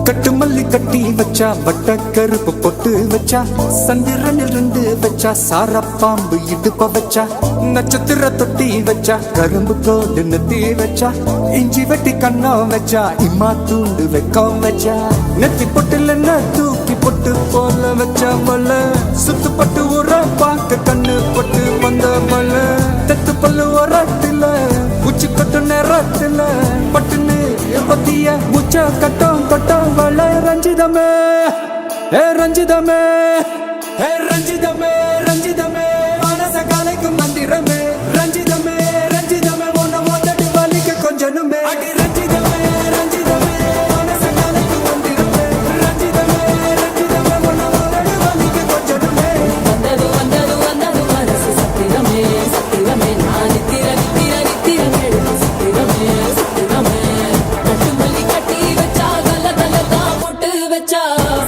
கட்டு மல்லி கட்டி வச்சா வட்ட கருப்பு பொட்டு வச்சா சந்திரனில் ரெண்டு வச்சா சார பாம்பு இடுப்ப வச்சா நட்சத்திர தொட்டி வச்சா கரும்பு தோடு நெத்தி வச்சா இஞ்சி வெட்டி கண்ணம் வச்சா இம்மா தூண்டு வெக்கம் வச்சா நெத்தி பொட்டுல தூக்கி பொட்டு போல வச்சா மல சுத்து பட்டு உர பார்க்க கண்ணு பொட்டு வந்த மல தெத்து பல்லு உரத்துல உச்சி கொட்டு நேரத்துல பட்டுன்னு பத்திய முச்ச கட்டம் கட்டம் வள ரஞ்சிதமே ஏ ரஞ்சிதமே ஏ ரஞ்சிதமே ரஞ்சிதமே மனச கலைக்கும் மந்திரமே ரஞ்சிதமே ரஞ்சிதமே உன்னை மோதடி வலிக்க கொஞ்சனுமே அடி ரஞ்சிதமே ரஞ்சிதமே மனச கலைக்கும் மந்திரமே ரஞ்சிதமே ரஞ்சிதமே உன்னை மோதடி வலிக்க கொஞ்சனுமே வந்தது வந்தது வந்தது மனசு சத்திரமே சத்திரமே நான் நித்திர நித்திர நித்திர எழுது சத்திரமே சத்திரமே கட்டு மல்லி கட்டி வச்சா கல்ல கல்ல தான் போட்டு வச்சா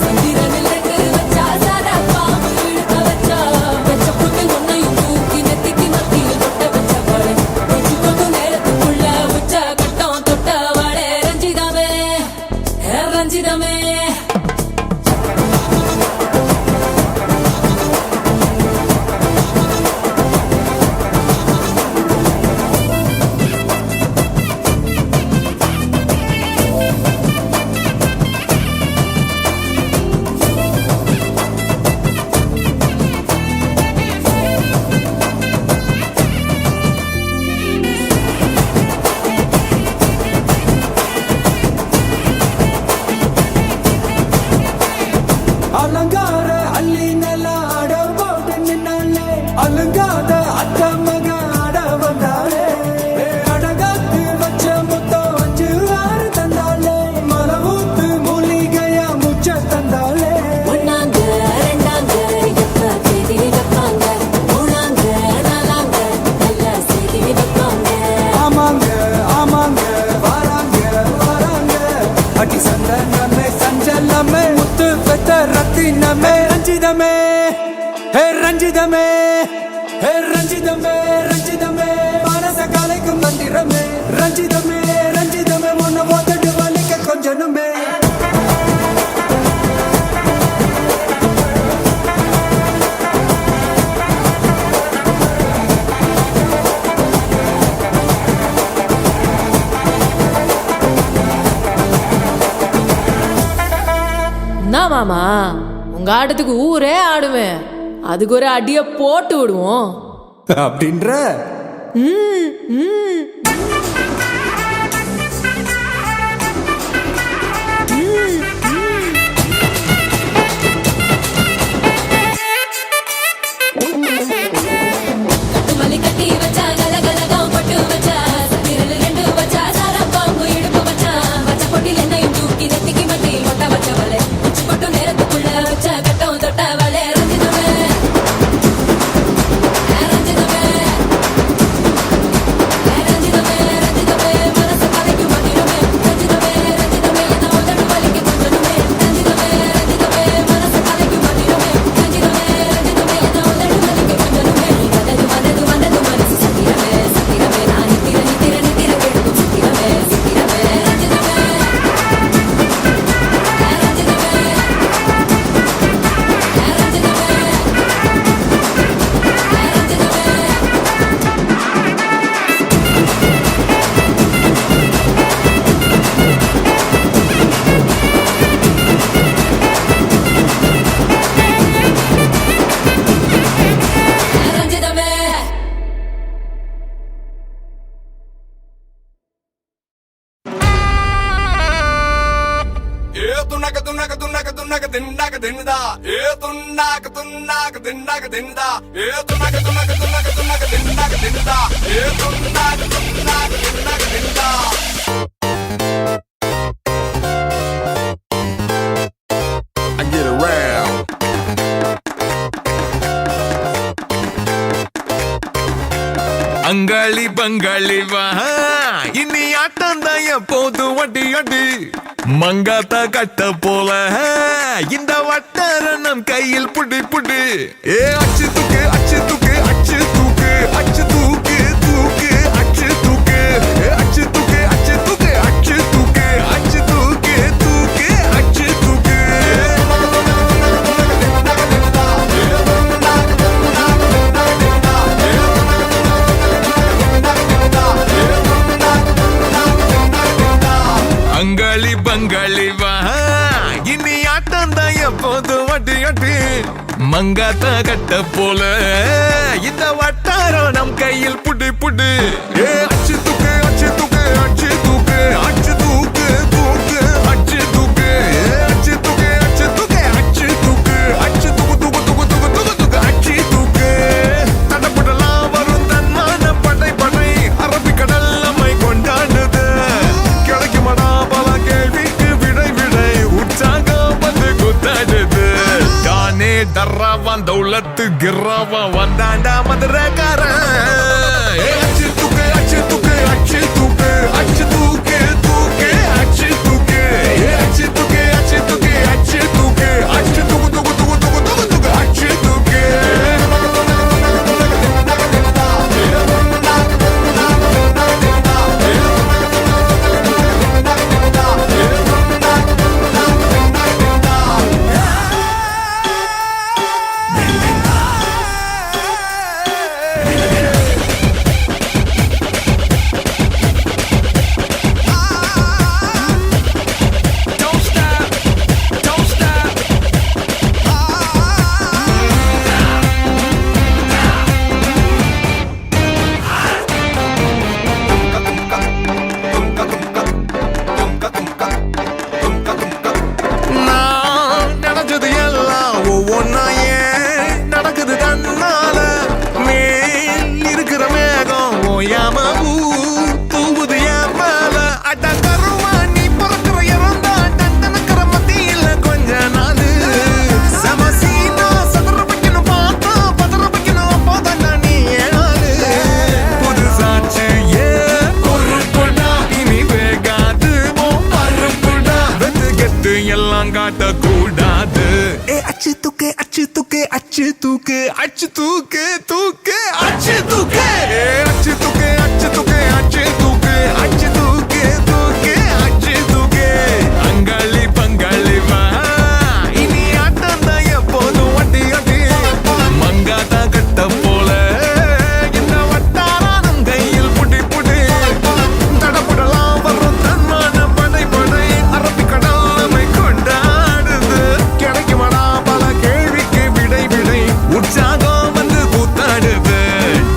சந்திரனில் ரெண்டு வச்சா சாரா பாம்பு இழுக்க வச்சா வச்ச புட்டு ஒன்னையும் தூக்கி நெத்திக்கு மத்தியில் தொட்ட வச்ச வாழை வச்சு கொண்டு நேரத்துக்குள்ள உச்ச கட்டம் தொட்ட வாழை ரஞ்சிதமே ரஞ்சிதமே அலங்கார அள்ளி நில ஆட போட்டு நின்னாலே அலங்காத அத்த மக ஆட வந்தாலே அடகாத்து வச்ச முத்தம் வச்சு ஆறு தந்தாலே மலவூத்து மூலிகையா முச்ச தந்தாலே ஒன்னாங்க ரெண்டாங்க எப்ப செய்தி வைப்பாங்க மூணாங்க நாலாங்க நல்ல செய்தி வைப்பாங்க ஆமாங்க ஆமாங்க வராங்க வராங்க அடி சந்தனமே சஞ்சலமே முத்து பெத்த ரத்தினமே ரஞ்சிதமே ஹே ரஞ்சிதமே ஹே ரஞ்சிதமே ரஞ்சிதமே மனச கலைக்கும் மந்திரமே ரஞ்சிதமே ரஞ்சிதமே உன்னை மோதடி வலிக்க கொஞ்சனுமே என்ன மாமா உங்க ஆட்டத்துக்கு ஊரே ஆடுவேன் அதுக்கு ஒரு அடிய போட்டு விடுவோம் அப்படின்ற ம், ம். கட்டுமல்லி கட்டி வச்சா கலகலகம் பட்டு வச்சா சத்திரனில் ரெண்டு வச்சா சாரா பாம்பு இடுப்பு வச்சா வச்ச பொட்டில் என்னையும் தூக்கி நெத்திக்கு மத்தியில் ஒட்ட வச்ச வலை உச்சி கொட்டு நேரத்துக்குள்ள வச்ச கட்டம் தொட்ட வலை ரஞ்சிதமே ரஞ்சிதமே ரஞ்சிதமே ரஞ்சிதமே மனச கலைக்கும் மந்திரமே ரஞ்சிதமே ரஞ்சிதமே என்ன உதடு வலிக்க கொஞ்சனுமே ரஞ்சிதமே ரஞ்சிதமே மனச கலைக்கும் மந்திரமே ரஞ்சிதமே ரஞ்சிதமே என்ன உதடு வலிக்க கொஞ்சனுமே வந்தது வந்தது வந்தது மனசு சத்திரமே சத்திரமே நான் நித்திர நித்திர நித்திர எழுதும் சத்திரமே சத்திரமே ரஞ்சிதமே ரஞ்சிதமே துண்ணாக்க துண்ணாக்க துண்ணாக்க துண்ணாக்க திண்டாக்க தின்னுதா துண்ணாக்க துண்ணாக்க திண்டாக்க தின்னுதா துண்ணாக்க துண்ணாக்க துண்ணாக்க துண்ணாக்க திண்டாக்க தின்னுதா துண்ணாக்க துண்ணாக்க திண்டாக்க தின்னுதா அங்காளி பங்காளி வா இனி ஆட்டம் தான் எப்போது வட்டி அடி மங்காத்தா கட்ட போல இந்த வட்டாரணம் கையில் புடி புடி ஏ அச்சு தூக்கு அச்சு தூக்கு அச்சு தூக்கு அச்சு தூக்கு தூக்கு அச்சு தூக்கு அச்சு தூக்கு அச்சு தூக்கு அச்சு தூக்கு அச்சு தூக்கு தூக்கு அச்சு தூக்கு அங்காளி பங்காளி வா இனி ஆட்டம் தான் எப்போது வட்டி அடி மங்காத்தா கட்ட போல இந்த வட்டாரம் நம் கையில் புடி புடி ஏ அச்சு தூக்கு அச்சு தூக்கு அச்சு தூக்கு அச்சு தூக்கு தூக்கு அச்சு தூக்கு அச்சு தூக்கு அச்சு தூக்கு அச்சு தூக்கு அச்சு தூக்கு தூக்கு தூக்கு தூக்கு தூக்கு தூக்கு அச்சு தூக்கு தடப்படலாம் வரும் தன்மான படை படை அரபிக்கடல் நம்மை கொண்டாடுது கிடைக்குமடா பல கேள்விக்கு விடை விடை உற்சாகம் வந்து குத்தாடுது தானே டர்ராவான் தௌலத்து கிர்ராவான் வந்தாண்டா மதுரக்காரன் அச்சு தூக்கு அச்சு தூக்கு அச்சு தூக்கு அச்சு தூக்கு தூக்கு அச்சு தூக்கு அச்சு தூக்கு அச்சு தூக்கு அச்சு தூக்கு அச்சு தூக்கு தூக்கு தூக்கு தூக்கு தூக்கு தூக்கு அச்சு தூக்கு Don't stop, don't stop. நான் நினைச்சது எல்லாம் ஒவ்வொன்னா ஏன் நடக்குது தன்னால மேல் இருக்கிற மேகம் ஓயாம தூவுது என் மேல அட கருவா நீ பறக்கிற இறந்தா டண்டனக்கிற மத்தியில கொஞ்ச நாளு சமசீனா சதுர வைக்கணும் பார்த்தா பதற வைக்கணும் அப்போதான் நீ ஏழாளு புதுசாச்சு ஏன் பொறுப்புடா இனி வேகாது பருப்புடா வெத்து கெத்து எல்லாம் காட்ட கூடாது ஏ அச்சு தூக்கு அச்சு தூக்கு அச்சு தூக்கு அச்சு தூக்கு தூக்கு அச்சு தூக்கு ஏ அச்சு தூக்கு அச்சு தூக்கு அச்சு தூக்கு அச்சு தூக்கு தூக்கு அச்சு தூக்கு அங்காளி பங்காளி வா இனி ஆட்டம் தான் எப்போதும் வட்டி அடி மங்காத்தா கட்ட போல இந்த வட்டாரம் கையில் புடி புடி தடப்படலாம் வரும் தன்மான படை படை அரபிக்கடல் நம்மை கொண்டாடுது கிடைக்குமடா பல கேள்விக்கு விடை விடை உற்சாகம் வந்து கூத்தாடுது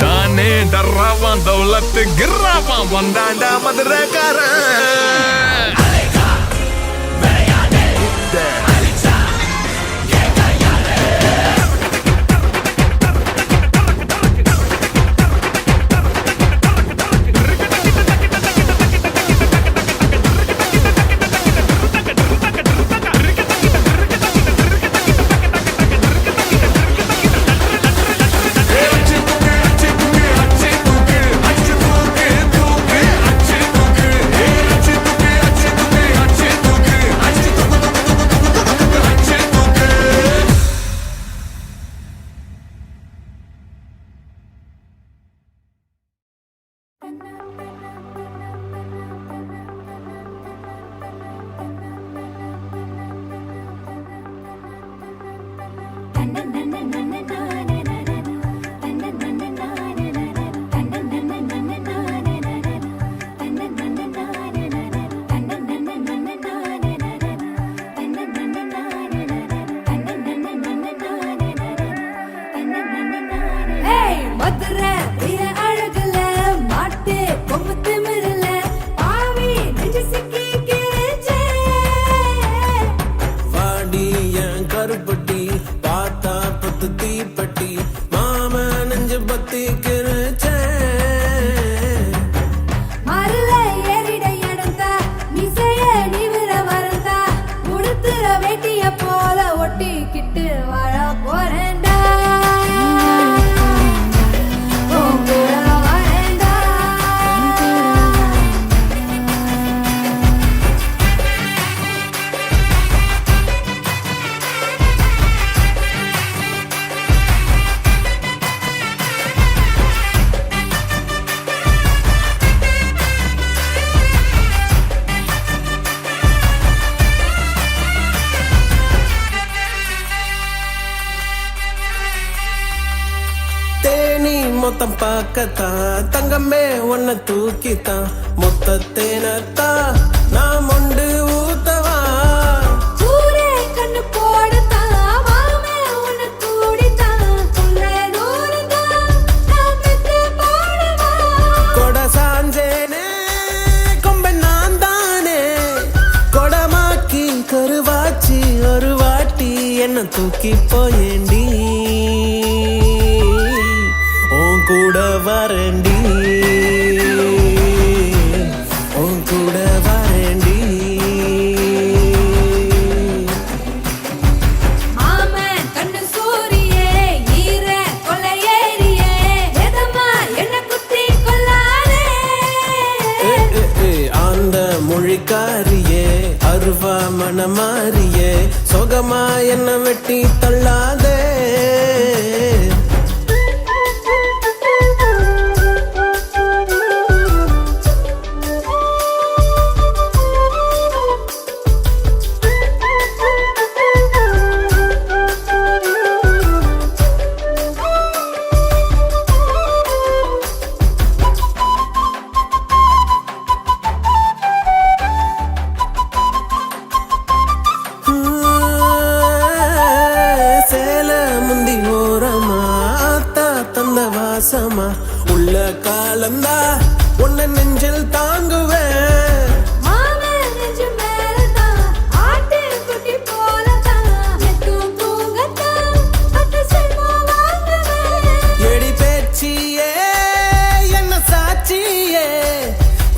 தானே டர்ராவான் தௌலத்து கிர்ராவான் வந்தாண்டா மதுரக்காரன் மதுரை அழகுல மாட்டு கொம்பு திமிருல பாவி நெஞ்சு சிக்கி கிழிச்சே வாடி என் கருப்பட்டி பார்த்தா பத்து தீப்ப முத்தம் பார்க்கத்தான் தங்கமே உன்னை தூக்கித்தான் மொத்த தேனத்தான் நான் மொண்டு ஊத்தவா ஊரே கண்ணு போடத்தான் வாமே உன்னை கூடித்தான் உள்ளே நூறுதான் நான் பெத்து போடவா கொட சாஞ்சேனே கொம்ப நான் தானே கொடமாக்கி கருவாச்சி ஒரு வாட்டி என்ன தூக்கி போயேண்டி உன் கூட வரேண்டி உன் கூட வரேண்டி மாமே கண்ணு சூரியே ஈர கொலையேறியே எதமா என்ன குத்தி கொல்லாதே அந்த மொழிக்காரியே அருவா மனமாரியே சொகமா என்ன வெட்டி தள்ளாதே சேல முந்தி ஓரமா ஆத்தா தந்த வாசமா உள்ள காலந்தா உன்னை நெஞ்சில் தாங்குவேன் மாமே நெஞ்சு மேலதான் ஆட்டு குட்டி போலதான் நெத்தும் தூங்கத்தான் பத்து செல்வா வாங்குவேன் எடி பேச்சியே என்ன சாட்சியே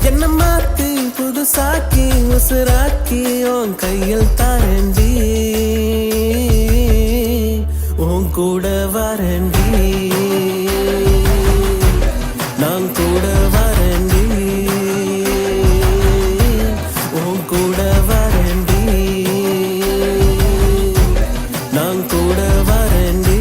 என்ன மாத்தி புதுசாக்கி உசுராக்கி உன் கையில் தாரண்டி உன் கூட வரண்டி நான் கூட வரண்டி உன் கூட வரண்டி நான் கூட வரண்டி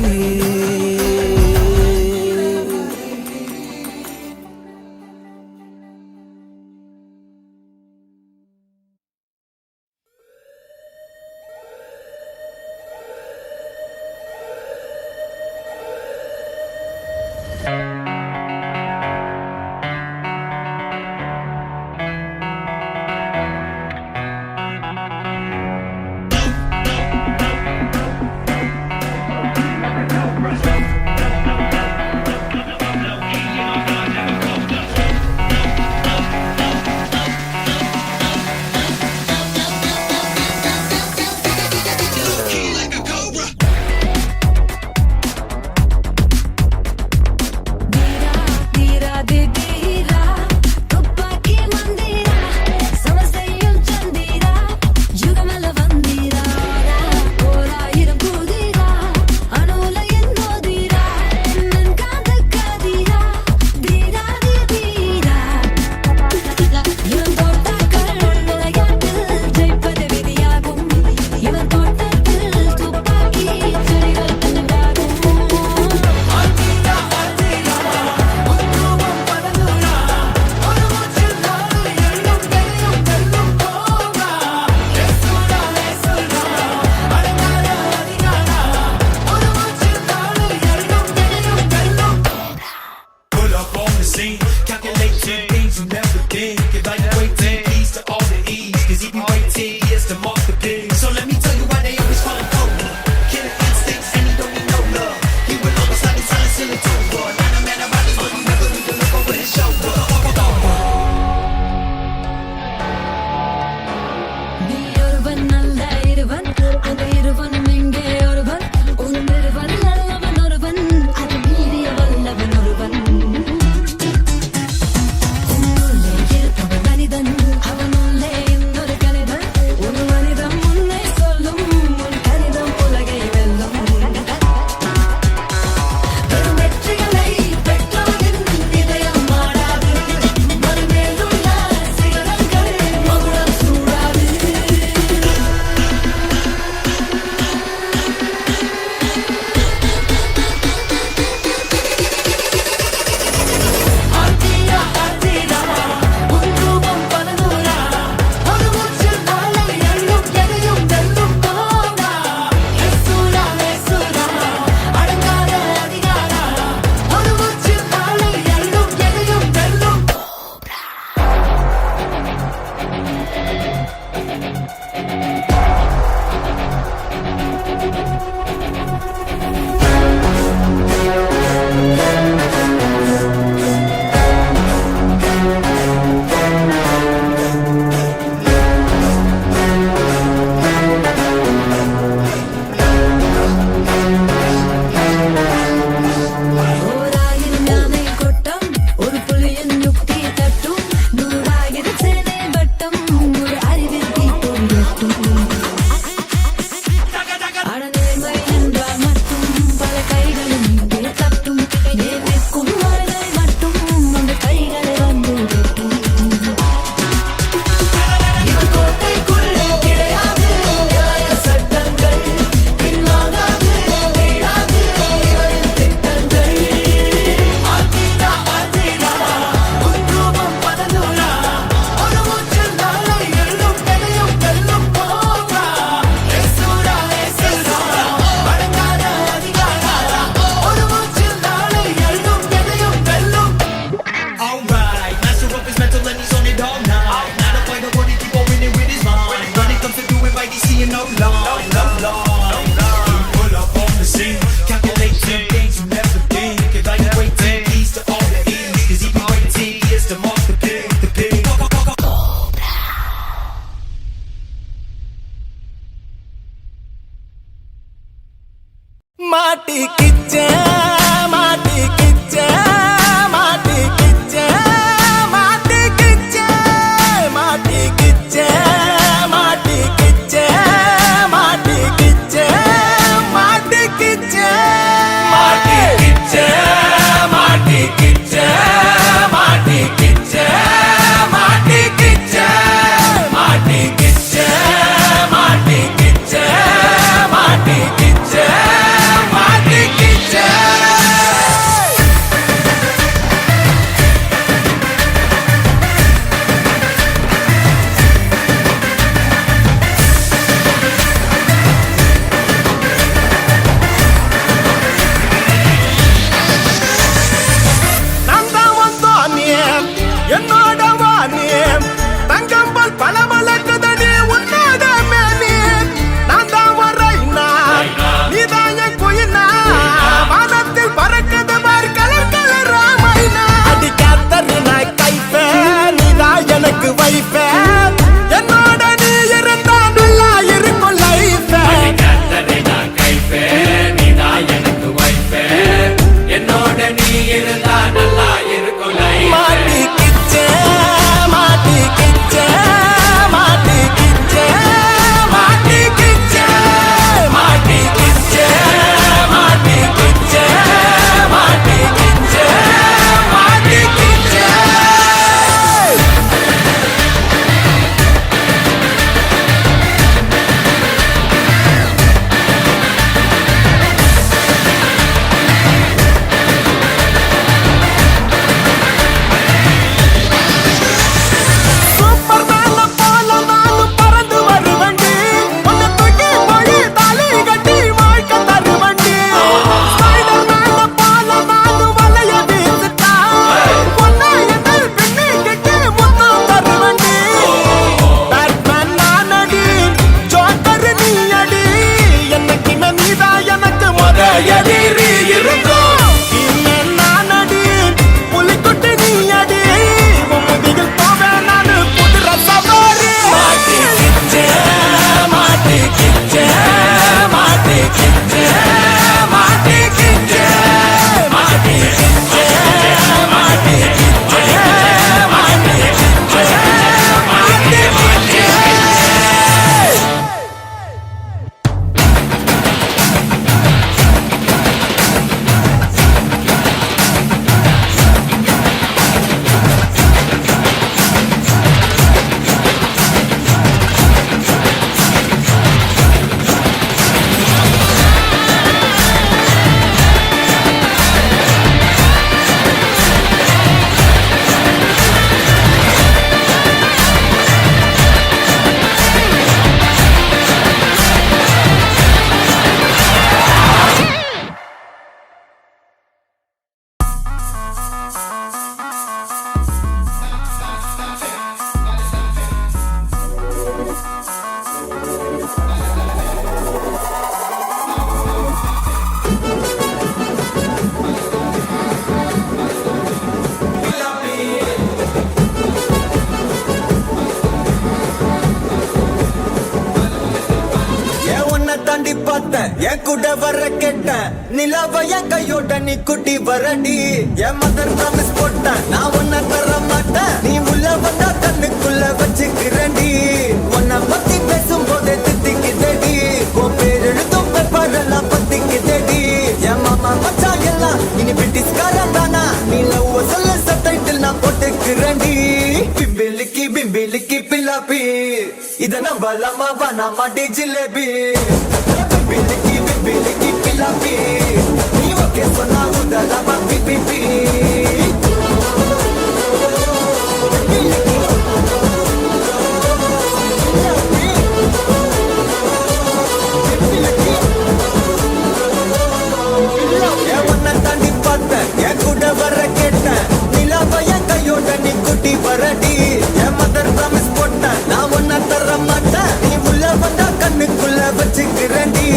ஓராயிரம் யானை கொட்டம் ஒரு புலியின் யுக்தி தட்டும் நூறாயிரம் சேனை வட்டம் ஒரு அறிவில் தீப்பொறி எட்டும் அடநேர்மை என்றால் மட்டும் பல கைகளும் இங்கே தட்டும் நேர்மைக்கும் வாழ்வை மட்டும் அந்த கைகளை வந்து வெட்டும் இது கோட்டைக்குள்ளே கிடையாது நியாய சட்டங்கள் பின்வாங்காது வீழாது இவரின் திட்டங்கள் ஆத்திரா ஆத்திரா உன்ரூபம் பதனூரா ஒரு மூச்சில் நாளை எழும் பெதையும் வெல்லும் போகா ஏசுரா ஏசுரா வழங்காத அதிகாரா ஒரு மூச்சில் நாளை எழும் பெதையும் வெல்லும் Alright, master of his mental and he's on it all night. Not a fighter, but he keep on winning with his mind. When it comes to doing right, he's seeing no line, no line. He pull up on the scene, calculating things you never think. Evaluating keys to all the E's, 'cause he be waiting years to mark the pig, the pig. மாட்டி கிச்ச மாட்டி கிச்ச மாட்டி கிச்ச மாட்டி கிச்ச மாட்டி கிச்ச மாட்டி கிச்ச மாட்டி கிச்ச மாட்டி கிச்ச மாட்டி கிச்ச மாட்டி கிச்ச மாட்டி கிச்ச மாட்டி கிச்ச மாட்டி கிச்ச மாட்டி கிச்ச மாட்டி கிச்ச மாட்டி கிச்ச நான் தான் வந்தோனே என்னோட வானே தங்கம்பல் பளபளக்குதடி உன்னோட மேனே நான் தான் வரைனா நீதான் என் குயினா வானத்தில் பறக்குது பார் கலர் கலரா மைனா அடி காத்தரு நான் கைப்பே நீதான் எனக்கு வைப்பே என்னோட நீ இருந்தா நல்லா இருக்கும் லைஃப் மாட்டி கிச்சே என் கூட வர கேட்ட நிலவைய கையோட நீ குட்டி வரடி என் மதர் ப்ராமிஸ் போட்ட நான் உன்னை தர மாட்டேன் நீ உள்ள வந்தா கண்ணுக்குள்ள வச்சுக்கிறடி உன்னை பத்தி பேசும்போதே தித்திக்குதடி உன் பேர் எழுதும் பேப்பர் எல்லாம் பத்திக்குதடி என் மாமா மச்சான் எல்லாம் இனி பிரிட்டிஷ்காரன் தானா நீ லவ் சொல்ல சப்டைட்டில் நான் போட்டுக்கிறேன்டி பிம்பிலிக்கி பில்லாப்பி இத நம்பலாமா வேணாமா டி ஜிலேபி பிம்பிலிக்கி பில்லாப்பி நீ ஓகே சொன்னா உதலாமா பிபிபி உன்னை தாண்டி பார்த்தேன் என் கூட வர கேட்டேன் நிலாவைய கையோட நீ குட்டி வரடி என் மதர் ப்ராமிஸ் போட்டேன் நான் உன்னை தர மாட்டேன் நீ உள்ள வந்தா கண்ணுக்குள்ள வச்சுக்கிறேன்டி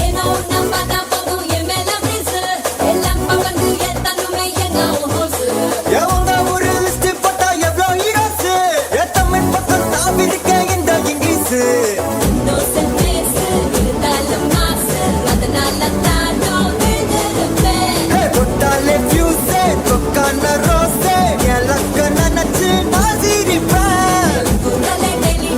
ஏனோ நம்பாத போதும் என் மேல வீசு எல்லாம் பவந்து எத்தனுமே எங்க ஹோசு எவங்க ஒரு லிஸ்ட் போட்டா எவ்வளோ ஹீரோஸ் தமிழ் பக்கம் நான் இருக்கேன் இந்த இங்கிலீஷ் இன்னோசன்ட் பேஸ் இருந்தாலும் மாசு அதனால தான் நான் விழுந்திருப்பேன் கொட்டாலே ஃபியூஸே தொக்கான ரோஸே எனக்கு நினைச்சு நான் சிரிப்பேன் உங்களை டெய்லி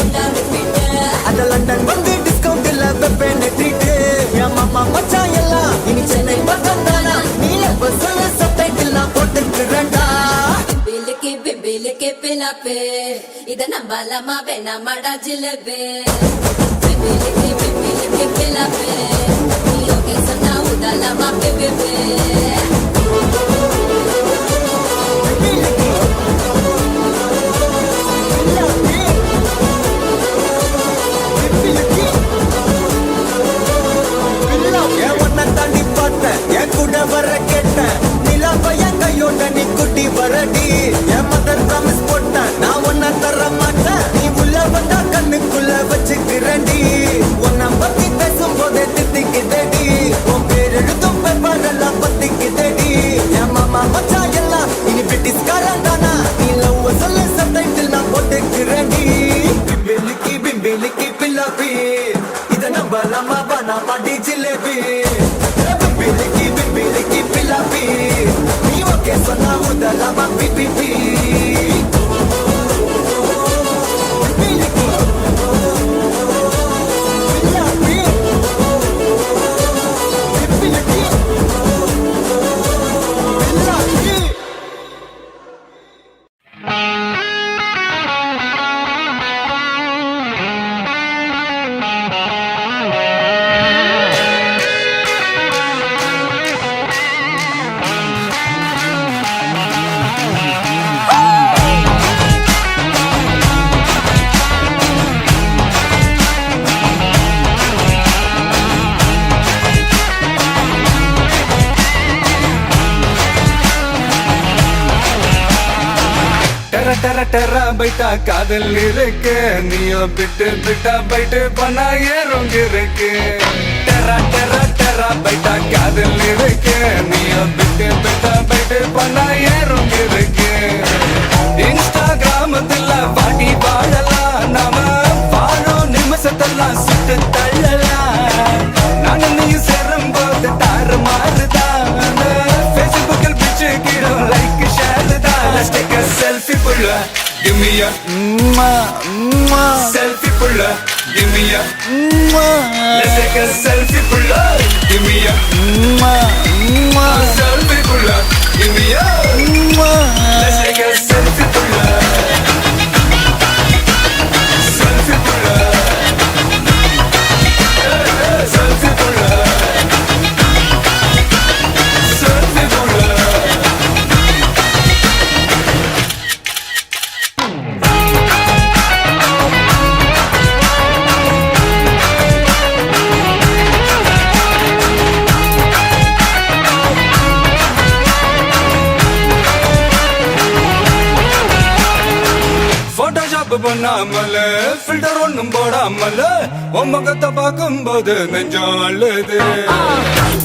உண்டாரு விட்டு அந்த லண்டன் வந்து டிஸ்கவுண்ட் இல்ல வெப்பேன் ட்ரீட்டு என் மாமா மச்சான் எல்லாம் இனி சென்னை பக்கம் தானா நீ எப்ப சொல்ல சப்டைட்டில் நான் போட்டுக்கிறேன்டா பிம்பிலிக்கி பிலாப்பே இத நம்பலாமா வேணாமாடா ஜிலேபி பிம்பிலிக்கி பிலாப்பே நீ ஓகே சொன்னா உதலாமா பிபிபி உன்னை தாண்டி பார்த்தேன் என் கூட வர கேட்டேன் நிலாவைய கையோட நீ குட்டி வரடி என் மதர் ப்ராமிஸ் போட்டேன் நான் உன்னை தர மாட்டேன் நீ உள்ள வந்தா கண்ணுக்குள்ள வச்சுக்கிறேன்டி உன்னை பத்தி பேசும்போதே தித்திக்குதடி உன் பேர் எழுதும் பேப்பர் எல்லாம் பத்திக்குதடி என் மாமா மச்சான் எல்லாம் இனி பிரிட்டிஷ்காரன் தானா நீ லவ் சொல்ல சப்டைட்டில் நான் போட்டுக்கிறேன்டி பிம்பிலிக்கி பில்லாப்பி இத நம்பலாமா வேணாமா டி ஜிலேபி பிம்பிலிக்கி பில்லாப்பி நீ ஓகே சொன்னா உதலாமா பிபிபி டெர டெர பைட்டா காதல் இருக்கு நீயோ பிட்டு பிட்டா பைட்டு பண்ணா ஏறுங்க இருக்கு டெர பைட்டா காதல் இருக்கு நீயோ பிட்டு பிட்டா பைட்டு பண்ணா ஏறுங்க இருக்கு இன்ஸ்டாகிராமத்துல வாடி வாழலாம் நாம வாழும் நிமிஷத்தெல்லாம் சுட்டு தள்ளலாம் நானும் நீயும் சேரும் போது தாறு மாறுதான் ஃபேஸ்புக்கில் பிச்சு கீழே லைக் ஷேர் தான் Let's take a selfie pulla, give me a selfie pulla, give me a Let's take a selfie pulla, give me a selfie pulla, give me a Let's take a selfie pulla, selfie பண்ணாமல filter ஒண்ணும் போடாமல உன் முகத்தை பார்க்கும்போது நெஞ்சம் அழுது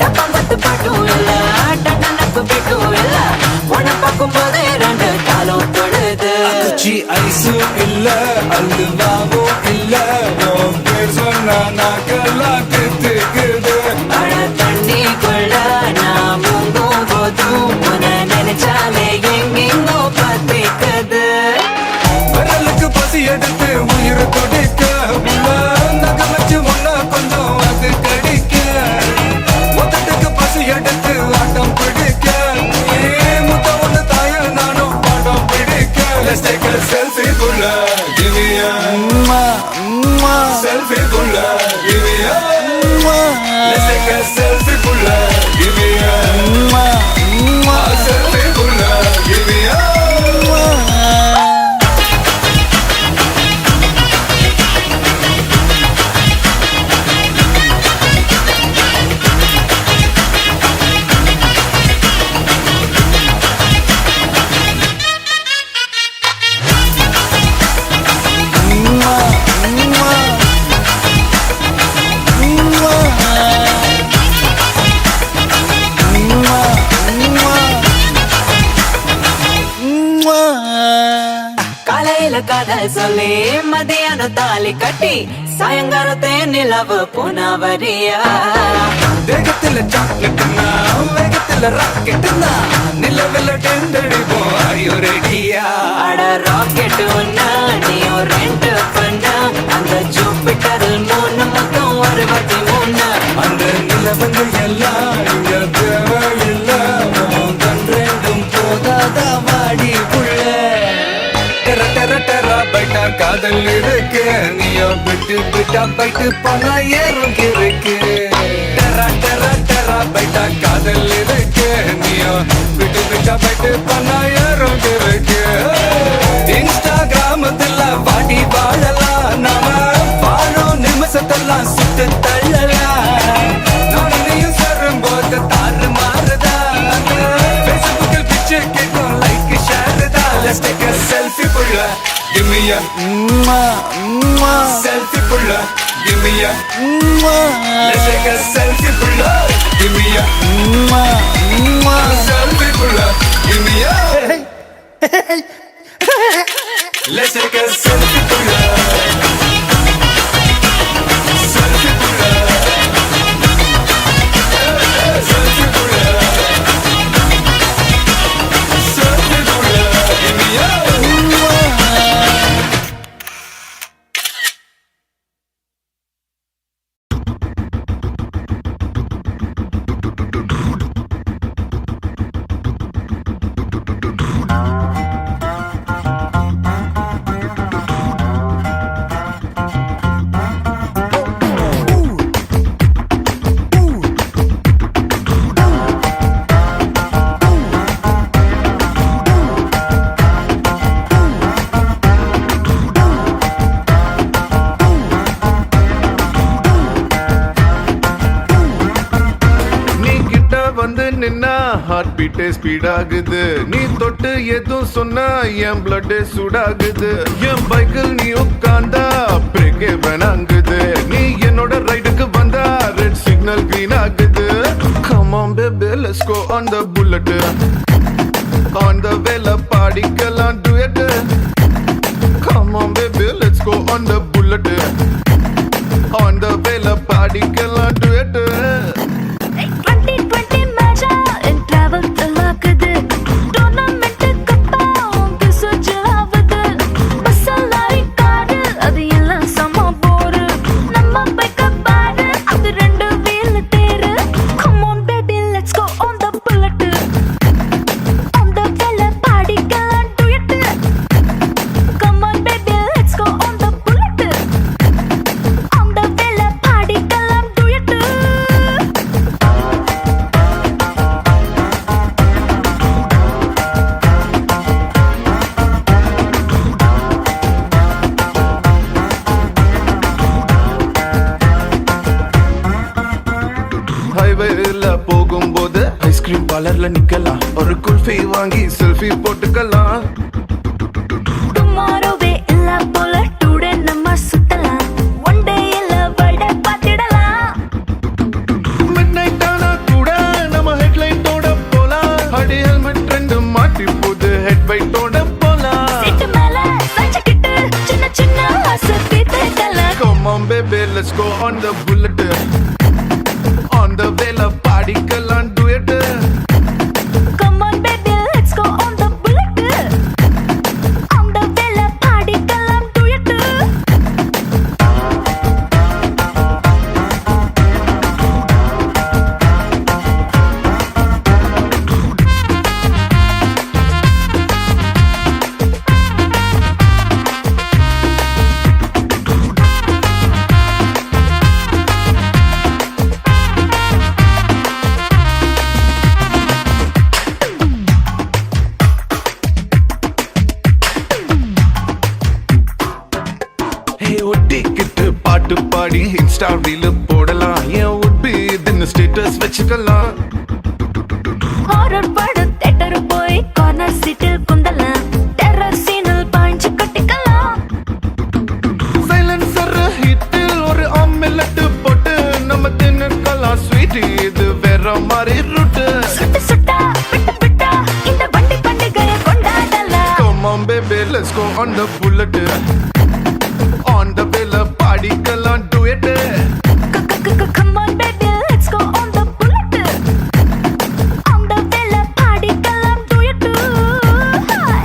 டப்பாங்கத்து பாட்டும் இல்ல டன்னப்பு பிட்டும் இல்ல உன்னை பார்க்கும்போது ரெண்டு காலம் தொழுது குச்சி ஐஸும் இல்ல அல்வாவும் இல்ல உன் பேர் சொன்னா நாக்கெல்லாம் கித்துக்குது மழ தண்ணிக்குள்ள நான் முங்கும் போதும் உன்னை நினைச்சாலே எங்கெங்கோ பத்திக்குது விரலுக்கு பசி எடுத்து உயிர் துடிக்க நகை வச்சு முன்ன கொஞ்சம் அது கடிக்க மொத்தத்துக்கு பசி எடுத்து ஆட்டம் பிடிக்க முத்த ஒண்ணு தாய நானும் பாடம் பிடிக்க Let's take a selfie புள்ள give me a selfie புள்ள give me a Let's take a selfie புள்ள give me a selfie புள்ள give me a காலையில காதல் சொல்லி மதியானம் தாலி கட்டி சாயங்காலத்தே நிலவு புனவரியா வேகத்துல சாக்லேட்னா வேகத்துல ராக்கெட்னா நிலவில் டெண்டடிப்போம் ஐயோ ரெடியா அட ராக்கெட் ஒன்னா நீயும் ரெண்டு பண்ணா அந்த ஜூபிட்டர் மூணு மொத்தம் 63 அந்த நிலவங்க எல்லாம் இங்க தேவையில்ல கண் ரெண்டும் போதாத வாடி புள்ள டெர டெர டெர பைட்டா காதல் இருக்கு நீயோ விட்டு விட்டா பைட்டு போனா ஏறும் இருக்கு டெர டெர டெர பைட்டா காதல் இருக்கு நீயோ விட்டு விட்டா பைட்டு போனா ஏறும் இருக்கு இன்ஸ்டாகிராமத்துல வாடி வாழலாம் நாம வாழும் நிமிஷத்தெல்லாம் சுட்டு தள்ளலாம் நானும் நீயும் சேரும்போது தாறு மாறுதா ஃபேஸ்புக்கில் பிச்சு கேட்கும் லைக் ஷேர் தான் Let's take a selfie புள்ள give me a selfie புள்ள give me a Let's take a selfie புள்ள give me a selfie புள்ள give me a Let's take a selfie புள்ள selfie புள்ள selfie புள்ள selfie புள்ள give me a வந்து நின்னா ஹார்ட் பீட்டே ஸ்பீட் ஆகுது நீ தொட்டு எதுவும் சொன்னா என் பிளட் சூடாகுது என் பைக்கில் நீ உட்கார்ந்தா பிரேக்கே வேணாங்குது நீ என்னோட ரைடுக்கு வந்தா ரெட் சிக்னல் கிரீன் ஆகுது come on baby let's go on the bullet on the vela பாடிக்கலாம் duet come on baby let's go on the bullet on the vela பாடிக்கலாம் duet 2020 மஜா in travel தலாக்குது டோர்னமெண்ட் கப்பா உங்க சுஜாவது மசாலாய் காடு அது எல்லாம் சம போரு நம்ம பைக்க பாடு அது ரெண்டு வீல் தேரு come on baby let's go on the bullet on the vela பாடிக்கலாம் duet come on baby let's go on the bullet on the vela பாடிக்கலாம் duet ஹைவேல போகும்போது ஐஸ்கிரீம் பார்லர்ல நிக்கலாம் ஒரு குல்ஃபி வாங்கி செல்ஃபி போட்டுக்கலாம் tomorrow எல்லா போல டுடே நம்ம சுத்தலாம் ஒன் டே எல்லா வட பாத்திடலாம் மிட்நைட் ஆனா கூட நம்ம ஹெட்லைட்டோட போலாம் அடி ஹெல்மெட் ரெண்டு மாட்டி போது ஹெட் வைட்டோட போலாம் சீட்டு மேல வச்சுக்கிட்டு சின்ன சின்ன ஆசை தீர்த்துக்கலாம் Come on baby let's go on the bullet on the வேல பாடிக்கலாம் duet Come on baby let's go on the bullet on the vela பாடிக்கலாம் duet Hey ஒட்டிக்கிட்டு பாட்டு பாடி இன்ஸ்டா ரீல் போடலாம் ஏன் would be இதுன்னு ஸ்டேட்டஸ் வச்சுக்கலாம் ஹாரர் படம் தியேட்டர் போய் corner சீட்டில் குந்தலாம் டெரர் சீனில் பாய்ஞ்சு கட்டிக்கலாம் சைலன்சர் ஹிட்டில் ஒரு ஆம்லெட் போட்டு நம்ம தின்னுக்கலாம் ஸ்வீட் இது வேற மாதிரி ரூட்டு சுட்டு சுட்டா விட்டு விட்டா இந்த வண்டி பண்டிகையை கொண்டாடலாம் Come on baby let's go on the bullet on the வேல பாடிக்கலாம் duet Come on baby let's go on the bullet on the vela பாடிக்கலாம் duet Hi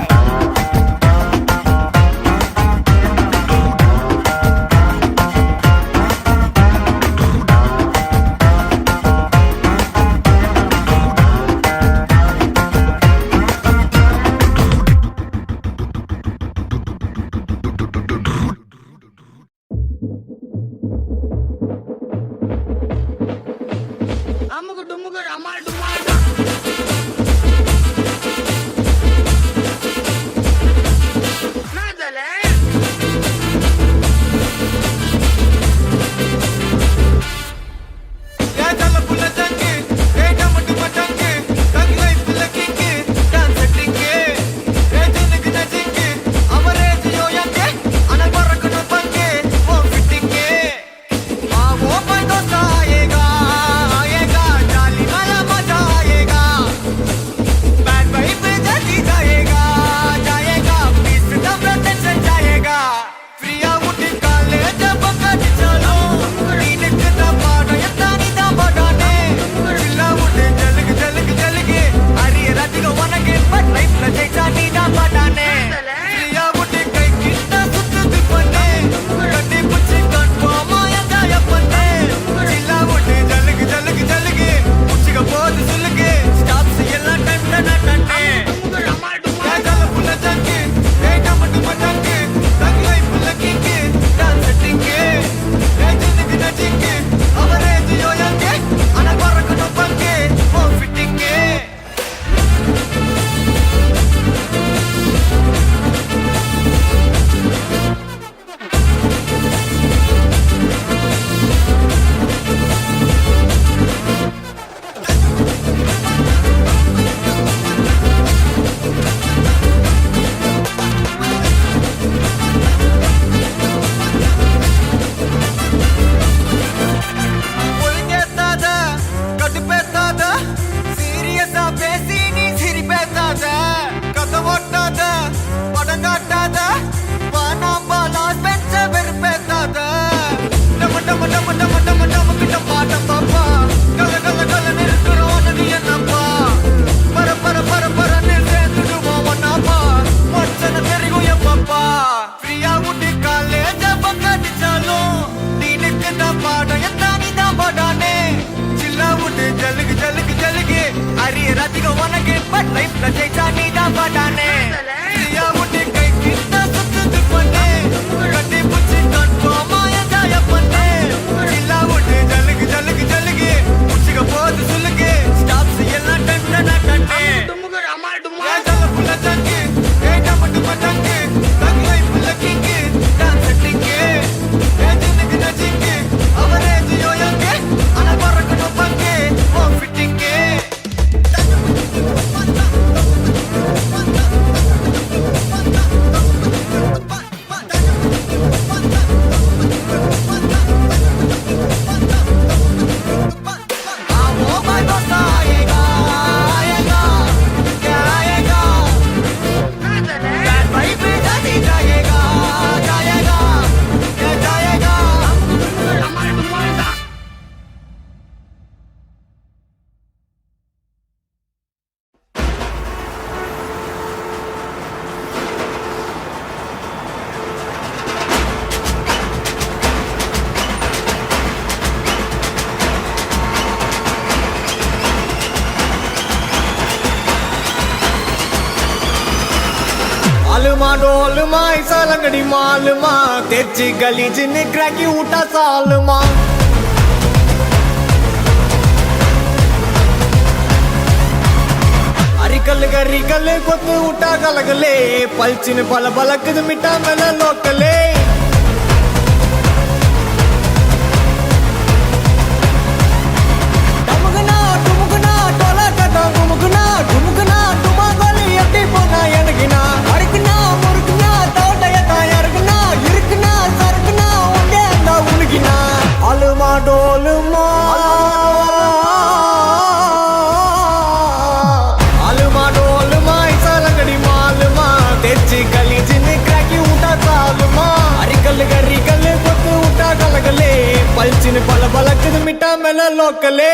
आलूमा Dolma ऐसा लंगड़ी मालूमा तेजी गली जिन्हें क्रैकी उठा सालमा अरिकल गरिकल कोतु उठा गलगले पलचिन पल बलक मिटा मेल लोकले डमगना डुमगना टोला कदा घुमगना घुमगना डुमा गली अटी पोना यनगिना अरगना मुरगना तोटयता यरगना इरगना सरगना उंडे अंदा उलगिना अलमा डोलमा गली जिन्हें क्रैकी उठा सालमा अरिकल गरिकल कोतु उठा गलगले पलचिन पल बलक मिटा मेल लोकले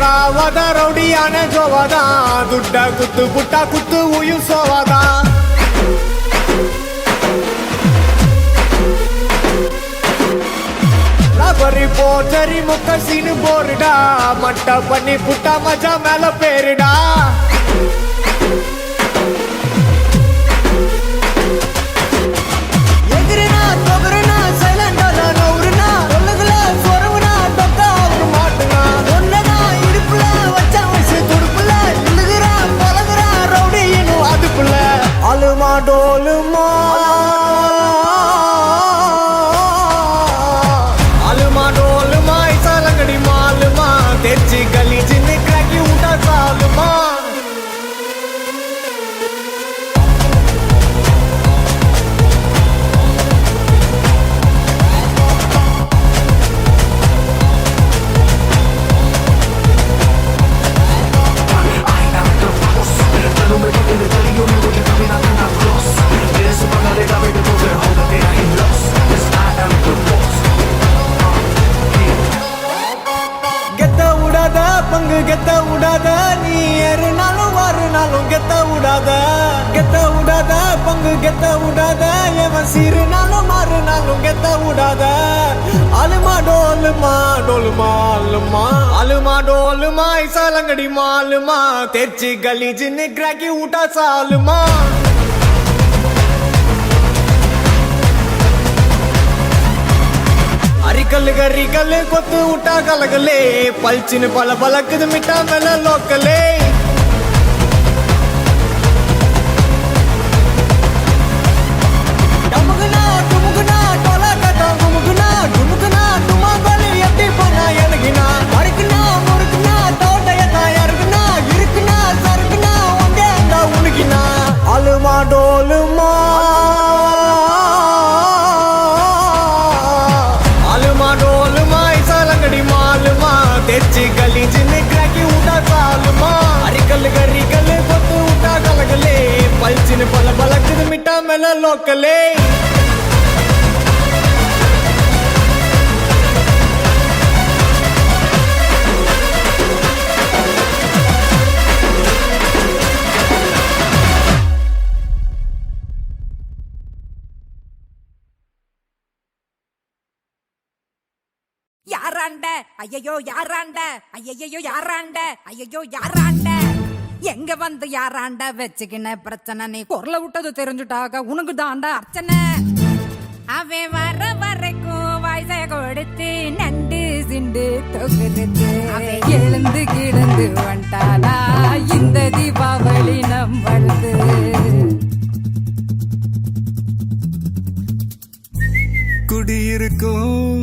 ರಾವದ ರೌಡಿಯಾನೆ ಜೋವದ ದುಡ್ಡ ಕುತ್ತು ಪುಟ್ಟ ಕುತ್ತು ಉಯಿಸೋವದ ಬರಿ ಪೋಚರಿ ಮುಖ ಸೀನು ಬೋರ್ಡಾ ಮಟ್ಟ ಬನ್ನಿ ಪುಟ್ಟ ಮಜಾ ಮೇಲ ಪೇರಿಡಾ ಎದುರಿನ ತೊಗರಿನ ಸೈಲೆಂಟ್ ಅದ ನೌರಿನ ಒಲ್ಲಗಲ ಸ್ವರವನ ದೊಡ್ಡ ಅವ್ರು ಮಾಟನ ஒன்னதா இடுப்புல வச்சா வயசு துடுப்புல இழுகிற பழகுற ரவுடி இன்னும் அதுக்குள்ள அலுமா டோலுமா அலுமா டோலுமா ஐசா லங்கடி மாலுமா தெச்சி கலி ஜின்னு கிராக்கி உண்டா சாலுமா பங்கு கெத்த விடாத நீ ஏறுனாலும் வாருனாலும் கெத்த விடாத பங்கு கெத்த விடாத எவன் சீருனாலும் மாறுனாலும் கெத்த விடாத அலுமா டோலுமா டோலுமா அலுமா அலுமா டோலுமா ஐசா லங்கடி மாலுமா தெச்சி கலி ஜின்னு கிராக்கி உட்டா சாலுமா अरिकल गरिकल कोतु उठा गलगले पलचिन पल बलक मिटा मेल लोकले डमगना डुमगना टोला कदा घुमगना घुमगना डुमा गली अटी पोना यनगिना अरगना मुरगना तोटयता यरगना इरगना सरगना उंडे अंदा उलगिना अलमा डोलमा तेजी गली जिन्हें क्रैकी उठा सालमा अरिकल गरिकल कोतु उठा गलगले पलचिन पल बलक मिटा मेल लोकले யாராண்ட ஐயையோ யாராண்ட ஐயையோ யாராண்ட ஐயையோ யாராண்ட எங்க வந்து யாராண்ட வச்சுக்கின பிரச்சனை நீ குரல விட்டது தெரிஞ்சுட்டாக உனக்கு தாண்டா அர்ச்சனை அவன் வர வரைக்கும் வயசை கொடுத்து நண்டு சிண்டு தொகுத்து எழுந்து கிடந்து வந்துட்டானா இந்த தீபாவளி நம்மளுது குடியிருக்கும்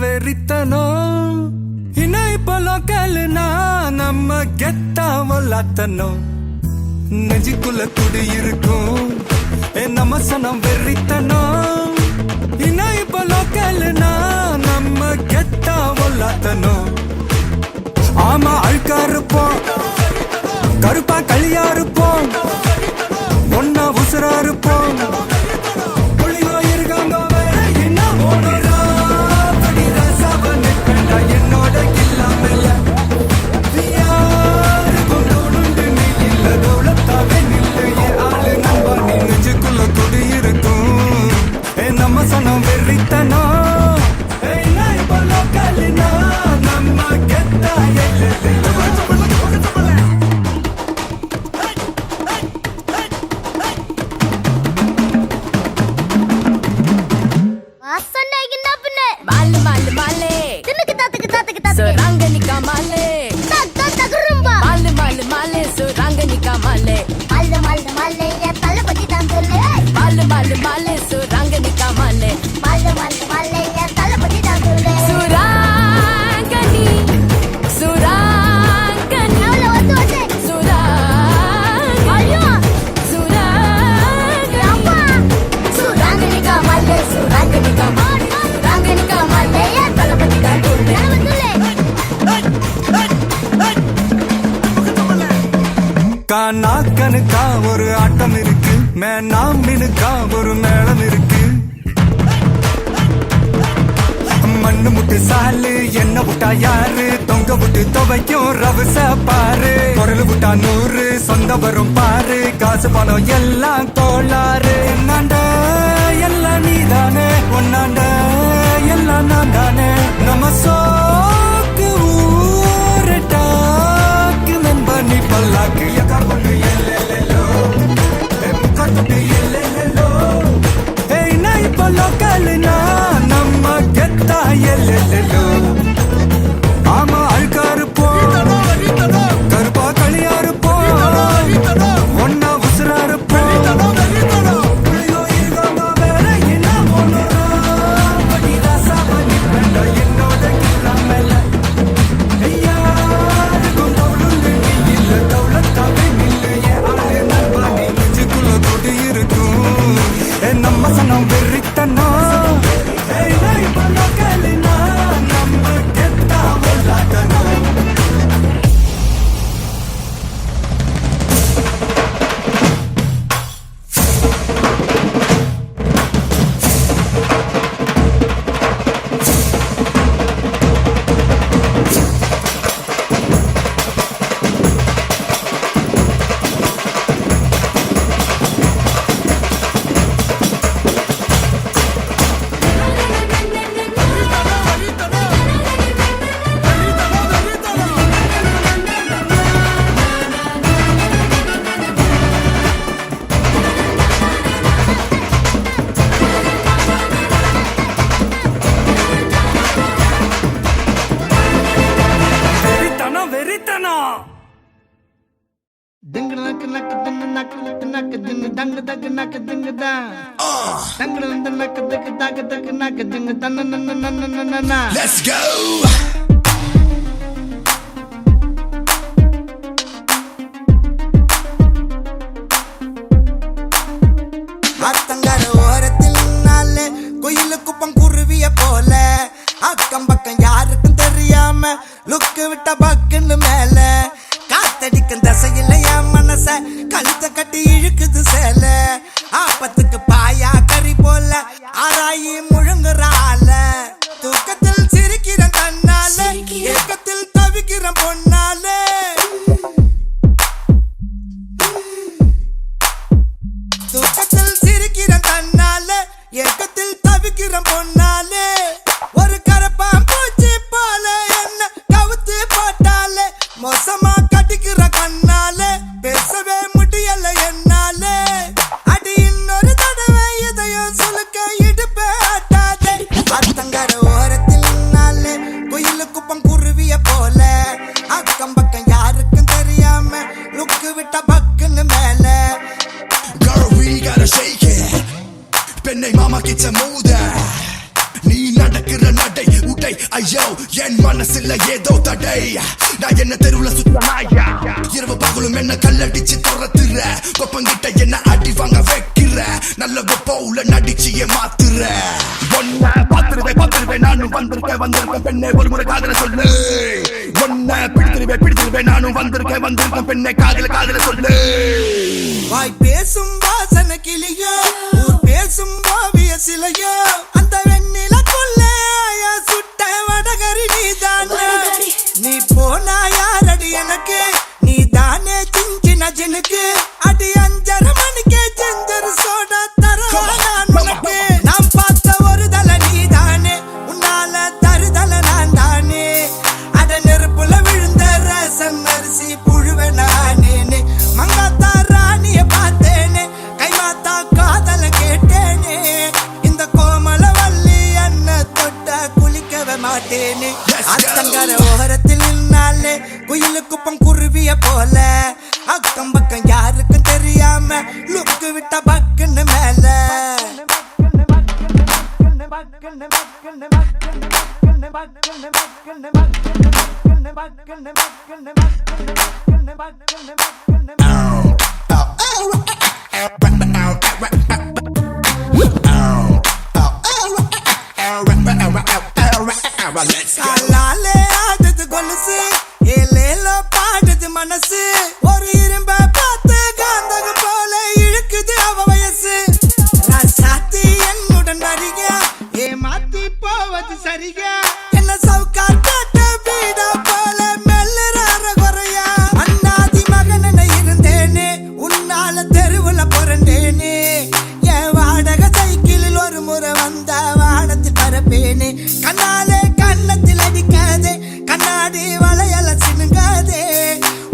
வெறித்தனம் இன்னும் இப்போ லோக்கல்னா நம்ம கெத்தாமலாத்தனும் நெஞ்சுக்குள்ள குடியிருக்கும் நம்ம சனம் வெறித்தனம் இன்னும் இப்போ லோக்கல்னா நம்ம கெத்தாமலாத்தனும் ஆமா அழுக்கா இருப்போம் கருப்பா களியா இருப்போம் ஒன்னா உசுரா இருப்போம் புள்ளியோ இருக்காங்க என்ன ஓடுறா நம்ம சனம் வெறித்தனம் இப்போ லோக்கல்னா நம்ம கெத்தா மாலு மாலு மாலே சுரங்கனிக்கா மாலே மாலு மாலு மாலே சுரங்கனிக்கா மாலே மாலு மாலு மாலே சுரங்கனிக்கா மாலே சுராங்கனி சுராங்கனி சுராங்கனிக்கா மாலே சுராங்கனிக்கா மாலே சுராங்கனிக்கா மாலே தளபதி தான் சொல்லு நாக்கனுக்கா ஒரு ஆட்டம் இருக்கு மேனாமினுக்கா ஒரு மேளம் இருக்கு மண்ணு முட்டு சாலு என்ன விட்டா யாரு தொங்க விட்டு துவைக்கும் ரவுச பாரு குரல் விட்டா 100 சொந்த வரும் பாரு காசு பணம் எல்லாம் கோளாறு என்னாண்ட எல்லாம் நீதானே ஒன்னாண்ட எல்லாம் நான் தானே நம்ம சோக்கு ஊரட்டாக்கு நம்ப நீ பல்லாக்கு பண்ணு எல்லோ முக்கட்டு எல்லோ நான் இப்ப லோக்கல்னா நம்ம கெத்தா எல்லோ ஆமா அழுக்காரு போ கருப்பா களியாரு போ ஒன்னா உசுராரு போ என்னோட கில்லாமல நம்ம சனம் வெறித்தனம் நம்ம கெத்தா உள்ளாட்டணும் Let's go. அத்தங்கர ஓரத்தில் நாளே குயிலு குப்பம் குருவிய போல அக்கம் பக்கம் யாருக்கும் தெரியாம லுக்கு விட்ட பக்குன்னு மேல காத்தடிக்கும் தசையில என் மனச கழுத்த கட்டி இழுக்குது சேல ஆப்பத்துக்கு பாயா கறி போல ஆராயி முழுங்குறால தூக்கத்தில் சிரிக்கிற தன்னால ஏக்கத்தில் தவிக்கிற பொன்னாலே தூக்கத்தில் சிரிக்கிற தன்னால ஏக்கத்தில் தவிக்கிற பொன்னாலே ஒரு கரப்பான் பூச்சி போல என்ன கவுத்து போட்டாலே மோசமா கட்டிக்கிற கண்ணாலே பேசவே முடியல என்னாலே அடி இன்னொரு தடவை இதையும் சுலுக்க இடுப்பே ஆட்டாதே அத்தங்கர ஓரத்தில் நாளே குயிலு குப்பம் குருவிய போல அக்கம் பக்கம் யாருக்கும் தெரியாம லுக்கு விட்ட பக்குன்னு மேல Girl, we gotta shake it. பெண்ணை மாமா கிச்ச மூத நீ நடக்கிற நடை உடை ஐயோ என் மனசுல ஏதோ தடை நான் என்ன தெருவுல சுத்த நாயா இரவு பகலும் என்ன கல்லடிச்சு துரத்துற கொப்பங்கிட்ட என்ன அடி வாங்க வைக்கிற நல்ல கொப்பவுல நடிச்சிய மாத்துற ஒன்ன பாத்துருவேன் நானும் வந்திருக்கேன் பெண்ணை ஒரு முறை காதல சொல்லு ஒன்ன பிடித்திருவேன் நானும் வந்திருக்கேன் பெண்ணை காதல சொல்லு வாய் பேசும் வாசன கிளியோ ஊர் பேசும் ஓவிய சிலையோ அந்த வெண்ணிலக்குள்ள சுட்ட வடகரி நீதானே நீ போனா யாரடி எனக்கு நீ தானே சின்ன ஜனுக்கு அடி 5:30 மணிக்கே செஞ்சரு சோடா தர நான் உனக்கு நாம் பார்த்த கேட்டேனே அத்தங்கர ஓரத்தில் நின்னாலே குயிலு குப்பம் குருவிய போல அக்கம் பக்கம் யாருக்கும் தெரியாம லுக்கு விட்ட பக்குன்னு மேல காலாலே ஆடுது கொலுசு ஏலேலோ பாடுது மனசு ஒரு இரும்ப பார்த்து காந்தகம் போல இழுக்குது அவ வயசு ராசாத்தி என்னுடன் வரியா ஏமாத்தி போவது சரியா என்ன சவுக்கா காட்ட வீடா போல மெல்லுறார குறையா அண்ணாதி மகன இருந்தேனே உன்னால தெருவுல பிறந்தேனே என் வாடகை சைக்கிளில் ஒரு முறை வந்த வானத்தில் பரப்பேனே கண்ணாலே கண்ணத்தில் அடிக்காதே கண்ணாடி வளையல சினுங்காதே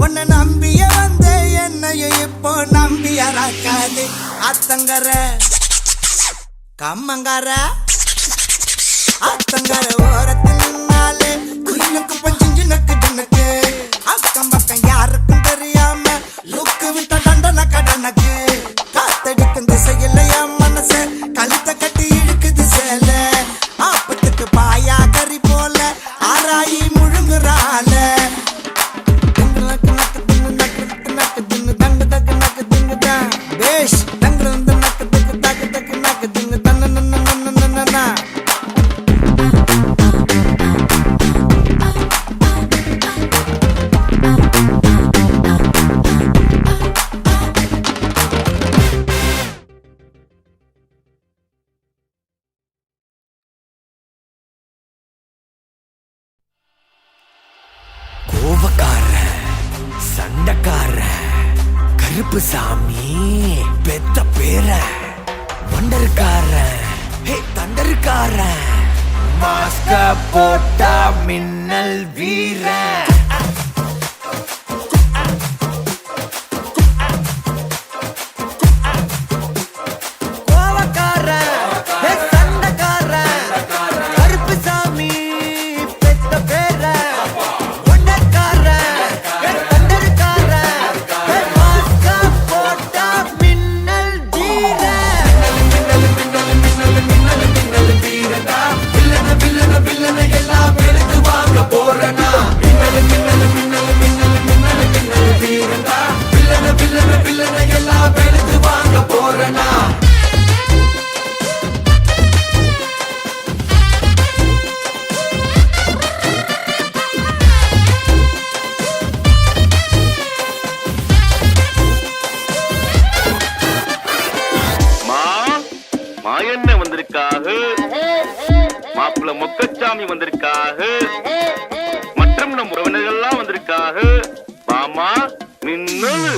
உன்னை நம்பிய வந்த என்னையும் இப்போ நம்பியறாக்காதே அத்தங்கர கம்மங்கார அத்தங்கர ஓரத்தில் நின்னாலே குயிலுக்கு பஞ்சிஞ்சு நக்கு தின்னுக்கு அக்கம் பக்கம் யாருக்கும் தெரியாம லுக்கு விட்ட தண்டன கடனுக்கு காத்தடிக்கும் திசையில் என் மனசு கழுத்த கட்டி இழுக்குது சேல ஆப்பத்துக்கு பாயா கறி போல ஆராயி முழுங்குறால பேஷ் தங்கு நக்கு தக்கு தக்கு தக்கு நக்கு திங்கு தன்ன கோவக்காரன் சண்டைக்காரன் கருப்பு சாமி பெத்த பேர வண்டருக்காரன் தண்டருக்காரன் மாஸ்க போட்டா மின்னல் வீரன் மாயண்ண வந்திருக்காக மாப்பிள்ள மொக்கச்சாமி வந்திருக்காக மற்றும் நம் உறவினர்கள்லாம் வந்திருக்காக மாமா மின்னல்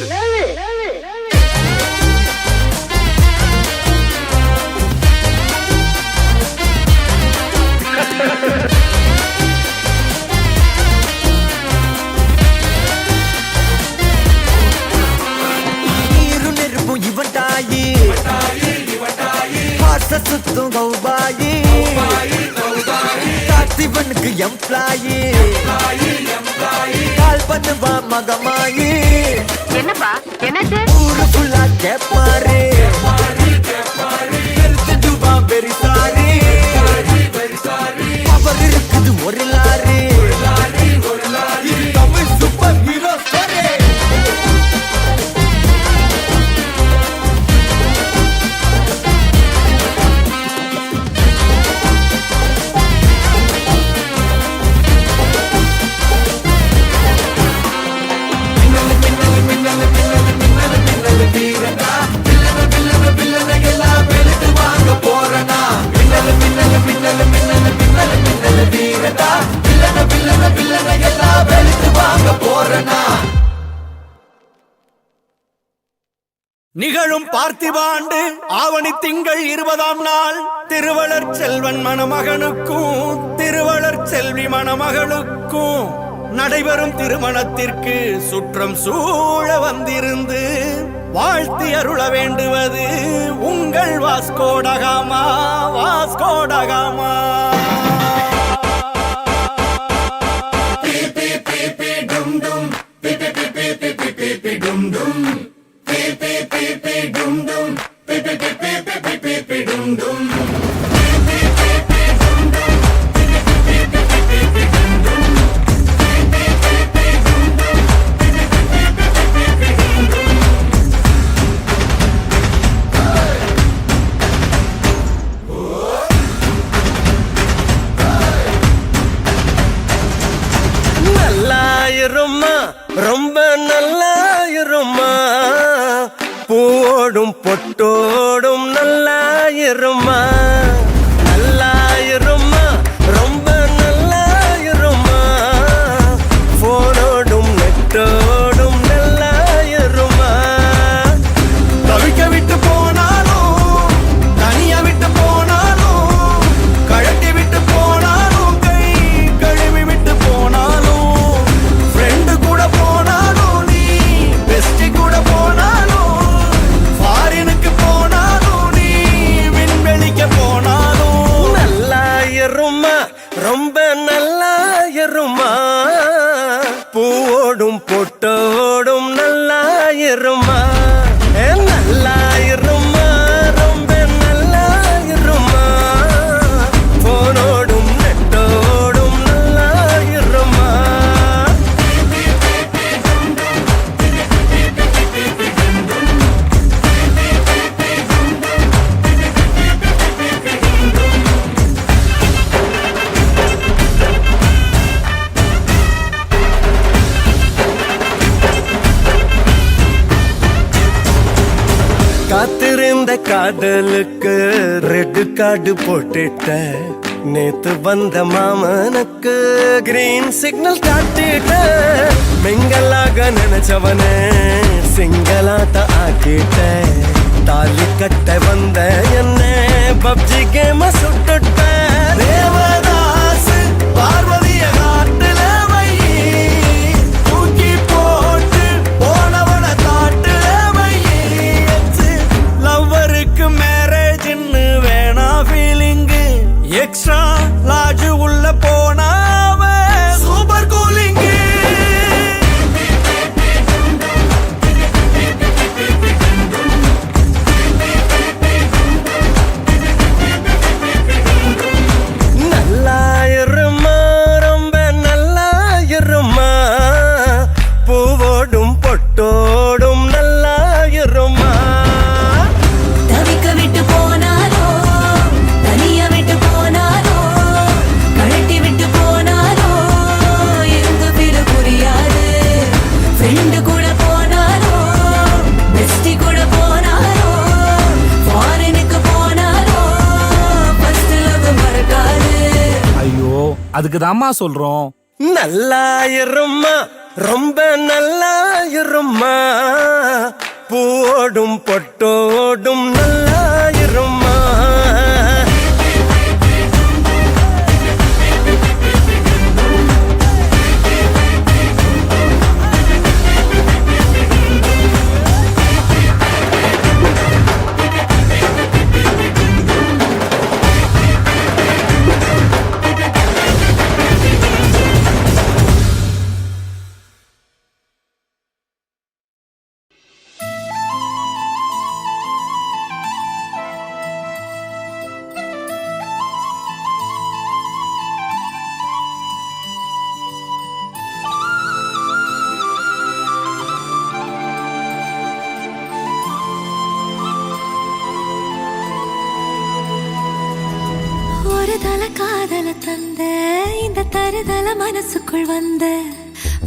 நீரும் நெருப்பும் இவன் தாயி சுத்தும் கௌபாயி காத்திவனுக்கு எம்ப்ளாயி கால் பண்ணுவா மகமாயி என்னப்பா என்னாச்சு ஊரு ஃபுல்லா கேப்பாரு தெரிஞ்சுவா வெரி சாரி அவர் இருக்குது ஒரு லாரி இது தமிழ் சூப்பர் ஹீரோ ஸ்டோரி நிகழும் பார்த்திபாண்டு ஆவணி திங்கள் 20ஆம் நாள் திருவளர் செல்வன் மணமகனுக்கும் திருவளர் செல்வி மணமகளுக்கும் நடைபெறும் திருமணத்திற்கு சுற்றம் சூழ வந்திருந்து வாழ்த்தி அருள வேண்டுவது உங்கள் வாஸ்கோடகாமா வாஸ்கோடகாமா ரொம்ப நல்லா இருமா பூவோடும் பொட்டோடும் நல்லா இருமா நல்லா இருமா ரொம்ப நல்லா இருமா போனோடும் நெட்டோடும் நல்லா இருமா தவிக்க விட்டு போனாலும் தனியா விட்டு போனாலும் கழட்டி விட்டு போனாலும் கை கழுவி விட்டு போனாலும் ஃப்ரெண்டு கூட போனாலும் நீ பெஸ்டி கூட போனாலும் ஃபாரினுக்கு போனாலும் நீ விண்வெளிக்கு போனாலும் நல்லா இருமா ரொம்ப நல்லா இருமா பூவோடும் பொட்டோடும் நல்லா இருமா நல்லா இருமா ரொம்ப நல்லா இருமா போனோடும் நெட்டோடும் நல்லா இருமா காத்திருந்த காதலுக்கு ரெட் கார்டு போட்டுட்ட நேத்து வந்த மாமனுக்கு கிரீன் சிக்னல் காட்டிட்ட மிங்கலாக நினைச்சவன சிங்கலாட்ட ஆக்கிட்ட தாலி கட்ட வந்த என்ன பப்ஜி கேம சுட்டுட்ட தேவதாஸ் பார்வதிய காட்டுல வை தூக்கி போட்டு போனவன காட்டுல வை லவ்வருக்கு மேரேஜ்னு வேணா ஃபீலிங்கு எக்ஸ்ட்ரா லார்ஜ் உள்ள போனாவ சூப்பர் கூலிங்கு நல்லா இருமா ரொம்ப நல்லா இருமா பூவோடும் பொட்டோடும் நல்லா இருமா தவிக்க விட்டு போனாலோ தனியா விட்டு போனாலோ கழட்டி விட்டு போனாலோ எங்க பேரு புரியாது ஃப்ரெண்டு கூட போனாலோ பெஸ்டி கூட போனாலோ ஃபாரினுக்கு போனாலோ ஃபர்ஸ்ட் லவ் மறக்காது. ஐயோ அதுக்கு தாம்மா சொல்றோம். நல்லா இருமா ரொம்ப நல்லா இருமா பூவோடும் பொட்டோடும் நல்லா இருமா ஒரு தல காதல தந்த இந்த தருதல மனசுக்குள் வந்த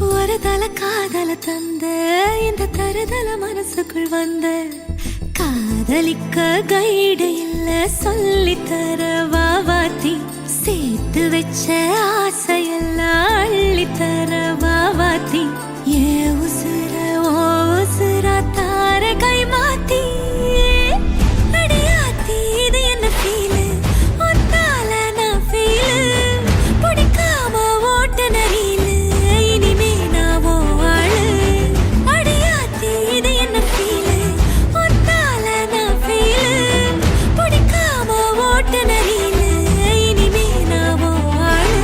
ஒரு தல காதல தந்த இந்த தருதல மனசுக்குள் வந்த காதலிக்க கைடு இல்ல சொல்லித்தர வாவாத்தி சேர்த்து வச்ச ஆசையெல்லாம் அள்ளித்தர வாவாத்தி ஏ உசுர ஓ உசுரா தார கை மாத்தி அடியாத்தி இது என்ன ஃபீலு ஒத்தால நான் ஃபீலு பிடிக்காம ஓட்ட நரீலு இனிமே நான் ஓ ஆளு அடியாத்தி இது என்ன ஃபீலு ஒத்தால நான் ஃபீலு பிடிக்காம ஓட்ட நரீலு இனிமே நான் ஓ ஆளு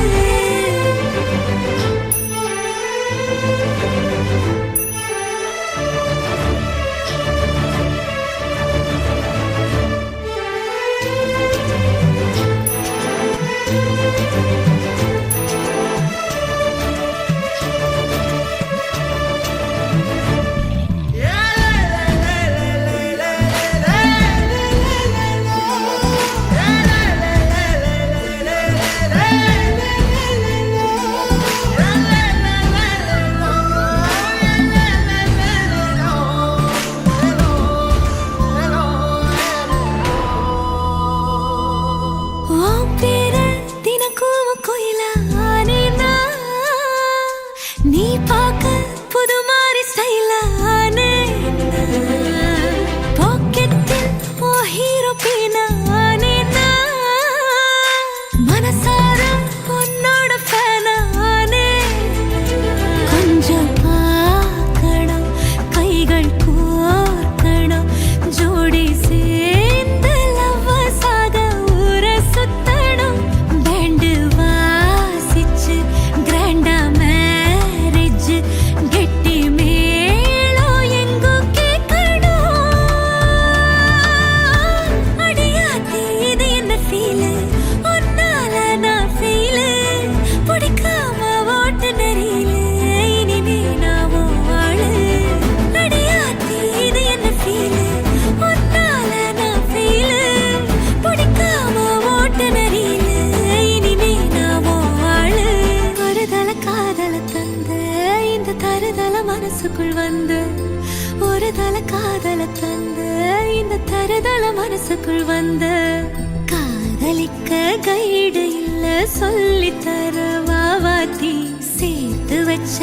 மனசார உன்னோட ஃபேனானே கொஞ்சம் பார்க்கணும் கைகள் கோர்க்கணும் ஜோடி சேர்ந்து லவ்வசாக ஊர சுத்தணும் பேண்டு வாசிச்சு கிராண்டா மேரேஜ் கெட்டி மேளம் எங்கோ கேட்கணும் அடியாத்தி இது என்ன ஃபீலு உன்னால நான் ஃபீலு பிடிக்காம ஓட்டு நெறியில இனிமே நான் வாழு அடியாத்தி இது என்ன ஃபீலு உன்னால நான் ஃபீலு பிடிக்காம ஓட்டு நெறியில இனிமே நான் வாழு ஒரு தல காதல தந்த இந்த தருதல மனசுக்குள் வந்து ஒரு தல காதல தந்த இந்த தருதல மனசுக்குள் வந்து காதலிக்க கைடு இல்ல சொல்லி தர வாவாத்தி சேர்த்து வச்ச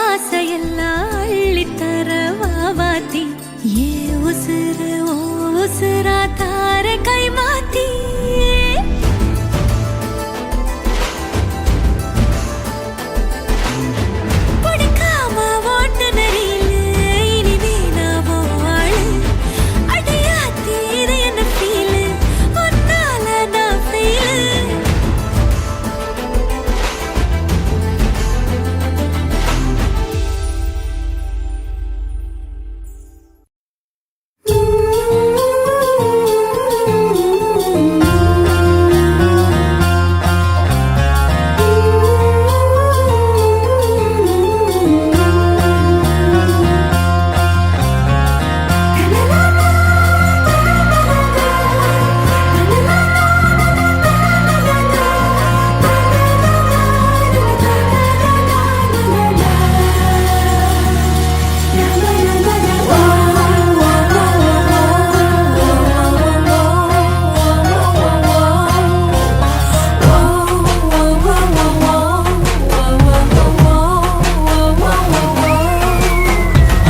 ஆசையெல்லாம் அள்ளி தர வாவாத்தி ஏ உசுறு ஓ உசுரா தார கை மாத்தி பிடிக்காம ஓட்டு நெறியில இனிமே நான் வாழு அடியாத்தி இது என்ன ஃபீலு உன்னால நான் ஃபீலு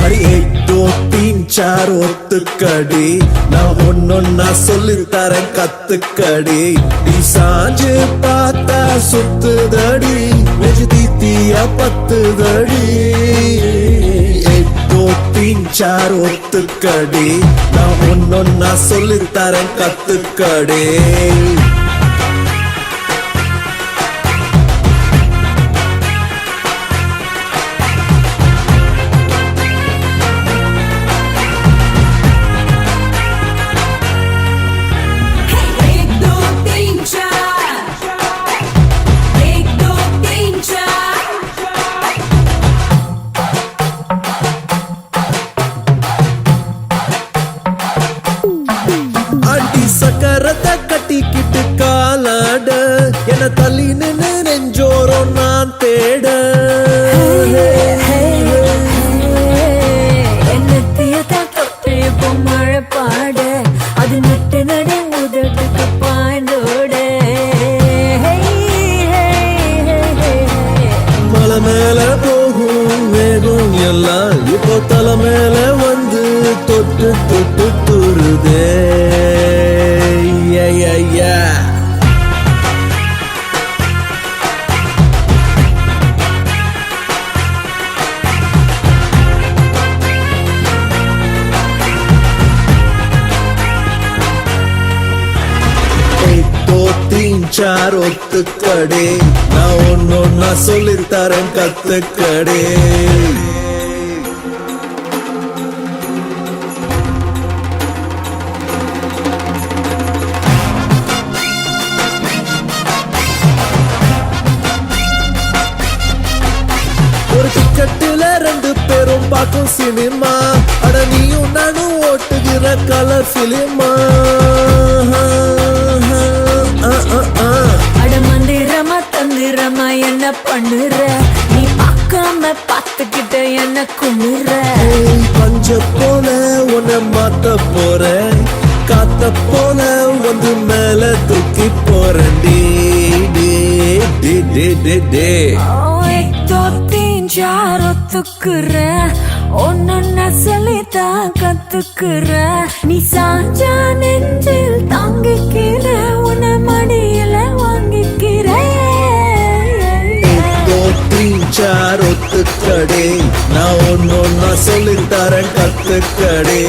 அடி 1 2 3 4 ஒத்துக்கடி நான் ஒன்னொன்னா சொல்லி தரேன் கத்துக்கடி நீ சாஞ்சு பார்த்தா சுத்துதடி வெஜி தீத்தியா பத்துதடி 1 2 3 4 ஒத்துக்கடி நான் ஒன்னொன்னா சொல்லி தரேன் கத்துக்கடி एक दो तीन चार एक दो तीन चार அடி சக்கரத்தை கட்டிக்கிட்டு காலாட என தள்ளி நின்னு நெஞ்சோரம் நான் தேட என்னத்தையதான் தொட்டு இப்போ மழை பாட அது நட்டு நடு உதட்டுக்கு பாய்ந்தோட மலை மேல போகும் வேகம் எல்லாம் இப்போ தலை மேல வந்து தொட்டு தொட்டு துருதே சார் ஒத்துக்கடே நான் ஒன்னொன்னா சொல்லி தரேன் கத்துக்கடே ஒரு டிக்கெட்டுல 2 பேரும் பார்க்கும் சினிமா அட நீயும் நானும் ஓட்டுகிற கலர் பிலிமா அட மந்திரமா தந்திரமா என்ன பண்ணுற நீ பார்க்காம பார்த்துக்கிட்ட என்ன குமுற பஞ்ச போல உன்னை மாத்த போறேன் காத்த போல வந்து மேல தூக்கி போறேன் டே டே டே டே டே டே एक दो तीन चार ஒத்துக்குற ஒன்னொன்னா சொல்லித்தான் கத்துக்குற நீ சாஞ்சா நெஞ்சில் தாங்கிக்கிற உன்னை மடியில வாங்கிக்க கத்துக்கடே நான் ஒன்னொன்னா சொல்லித்தரேன் கத்துக்கடே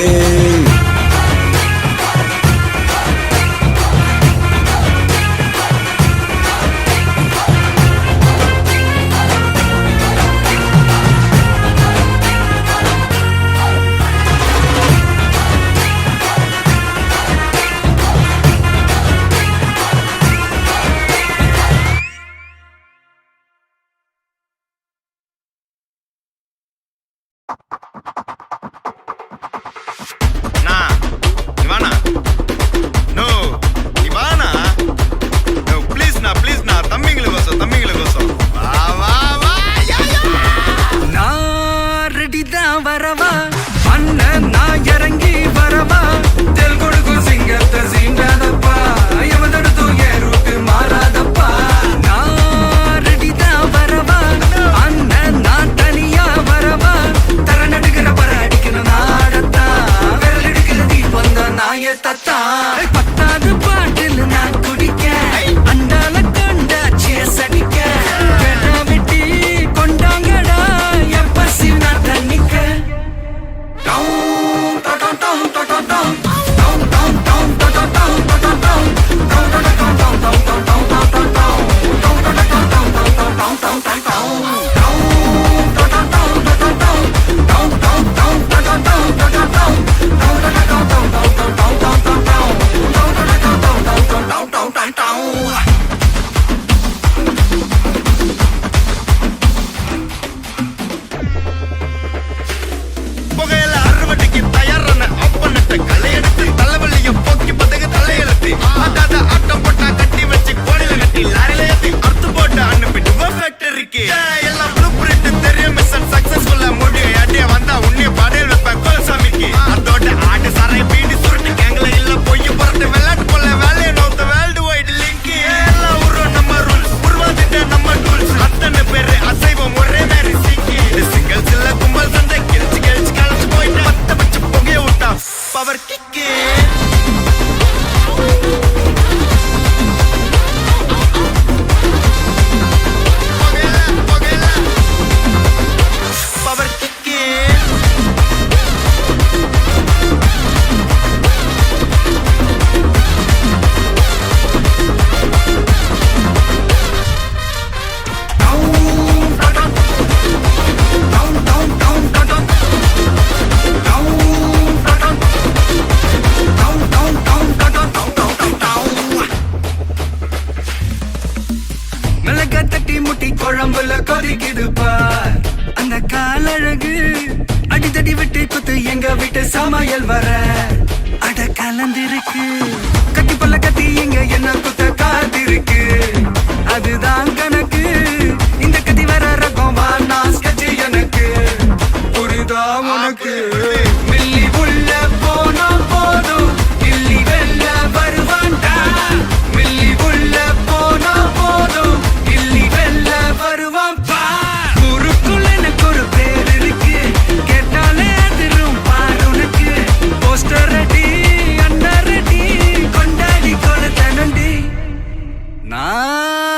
வரவா அண்ணன் நான் இறங்கி வரவா தெல் கொடுக்கும் சிங்கத்தை சீண்டாதப்பா எவதடுத்து என் ரூட்டு மாறாதப்பா நான் ரெடிதான் வரவா அண்ணன் நான் தனியா வரவா தர நடுக்கிற பர அடிக்கணும் நாடத்தா விரல் எடுக்கிற தீபம் தான் நாய தத்தா பத்தாவது பாட்டில் நான் குடிக்க அண்டால கொண்டா சேஸ் அடிக்க வெட்டி கொண்டாங்கடா எப்பசி நான் தண்ணிக்க தட்டி முட்டி குழம்புல கொதிக்குது பார் அந்த காலழகு அடித்தடி விட்டு குத்து எங்க வீட்டு சமையல் வர அட கலந்திருக்கு கட்டி பல்ல கத்தி இங்க என்ன குத்த காத்திருக்கு அதுதான் கணக்கு இந்த கத்தி வர ரகம் வானா ஸ்கெட்ச் எனக்கு புரிதா உனக்கு மில்லி உள்ள போனா போதும் இல்லி வெல்ல வருவான்டா மில்லி உள்ள போனா போதும் இல்லி வெல்ல வருவான் பார் ஊருக்குள்ள எனக்கு ஒரு பேர் இருக்கு கேட்டாலே அதிரும் பார் உனக்கு போஸ்டர் ரெடி அண்ணா ரெடி கொண்டாடி கொளுத்தனண்டி நான்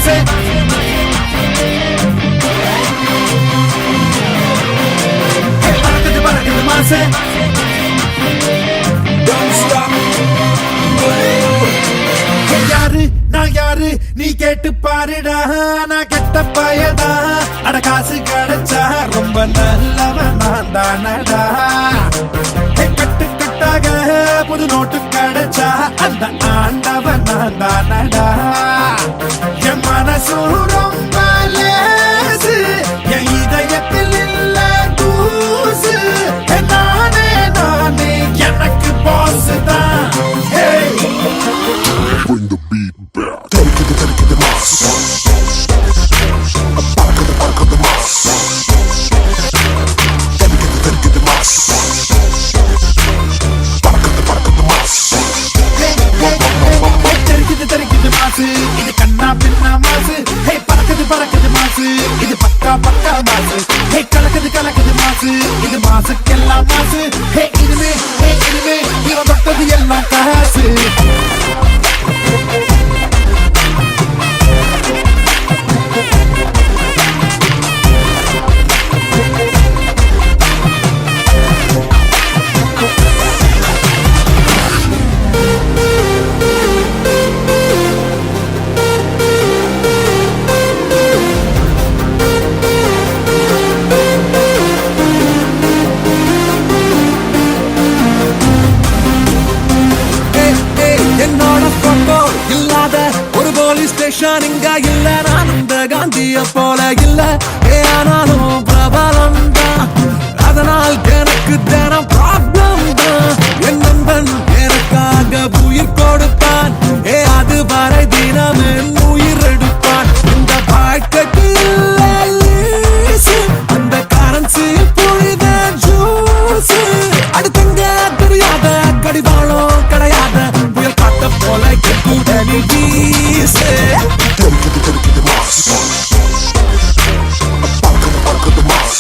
மாசு பறக்குது பறக்குது மாசு யாரு நான் யாரு நீ கேட்டு பாருடா நான் கெட்ட பயடா அட காசு கிடைச்சா ரொம்ப நல்லவன் நான் தானடா கட்டு கட்டாக புது நோட்டு கிடைச்சா அந்த ஆண்டவன் நான் தானடா என் மனசும் ரொம்ப லேசு என் இதயத்தில் இல்ல தூசு நானே நானே எனக்கு பாஸ் தான் Bring the beat back. Take it the mass. Bark of the mass. Take it the mass. Bark of the mass. தெரிக்குது மாசு இது கண்ணா பின்னா மாசு ஹே பறக்குது மாசு இது பக்கா மாசு ஹே கலக்குது மாசு இது மாசுக்கெல்லாம் மாசு ஹே இனிமே இவன் தொட்டது எல்லாம் காசு என்னோட போட்டோ இல்லாத ஒரு போலீஸ் ஸ்டேஷன் இங்க இல்ல நான் இந்த காந்திய போல இல்ல ஆனாலும் பிரபலம் தான் அதனால் எனக்கு தினம் ப்ராப்ளம் தான் என் நண்பன் எனக்காக உயிர் கொடுப்பான் அது வரை தினம் என் உயிர் எடுப்பான் இந்த வாழ்க்கைக்கு அந்த கரன்சி புரித ஜூஸ் அடுத்தங்க தெரியாத கடிவாளம் கிடையாத புயல் காட்ட போல கூட நீ வீசு Take the mass. Bark of the mass.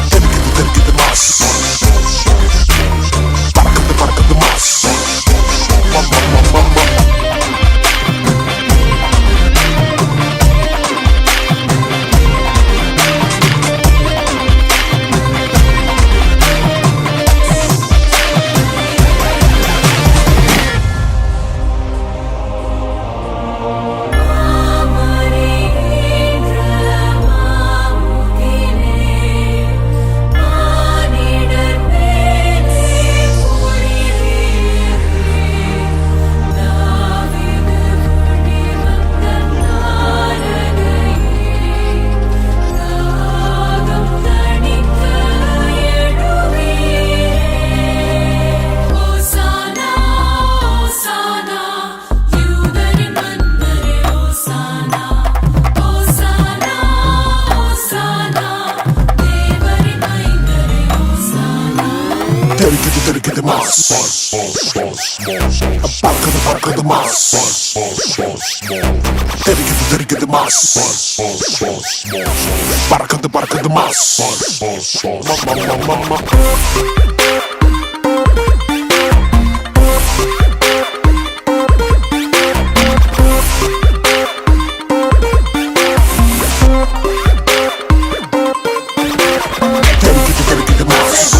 Take the mass. Bark of the mass. Take the mass. Bark of the mass. Take the mass. Bark of the mass. Take the mass.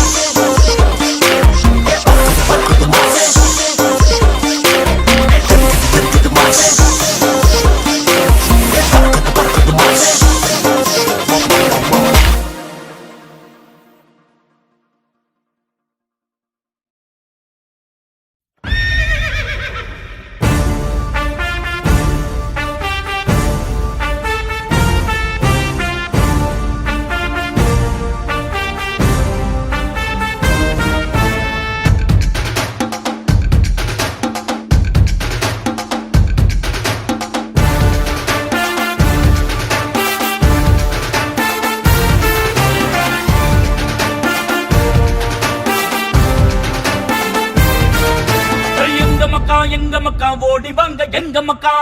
எங்க மக்கா ஓடி வாங்க எங்க மக்கா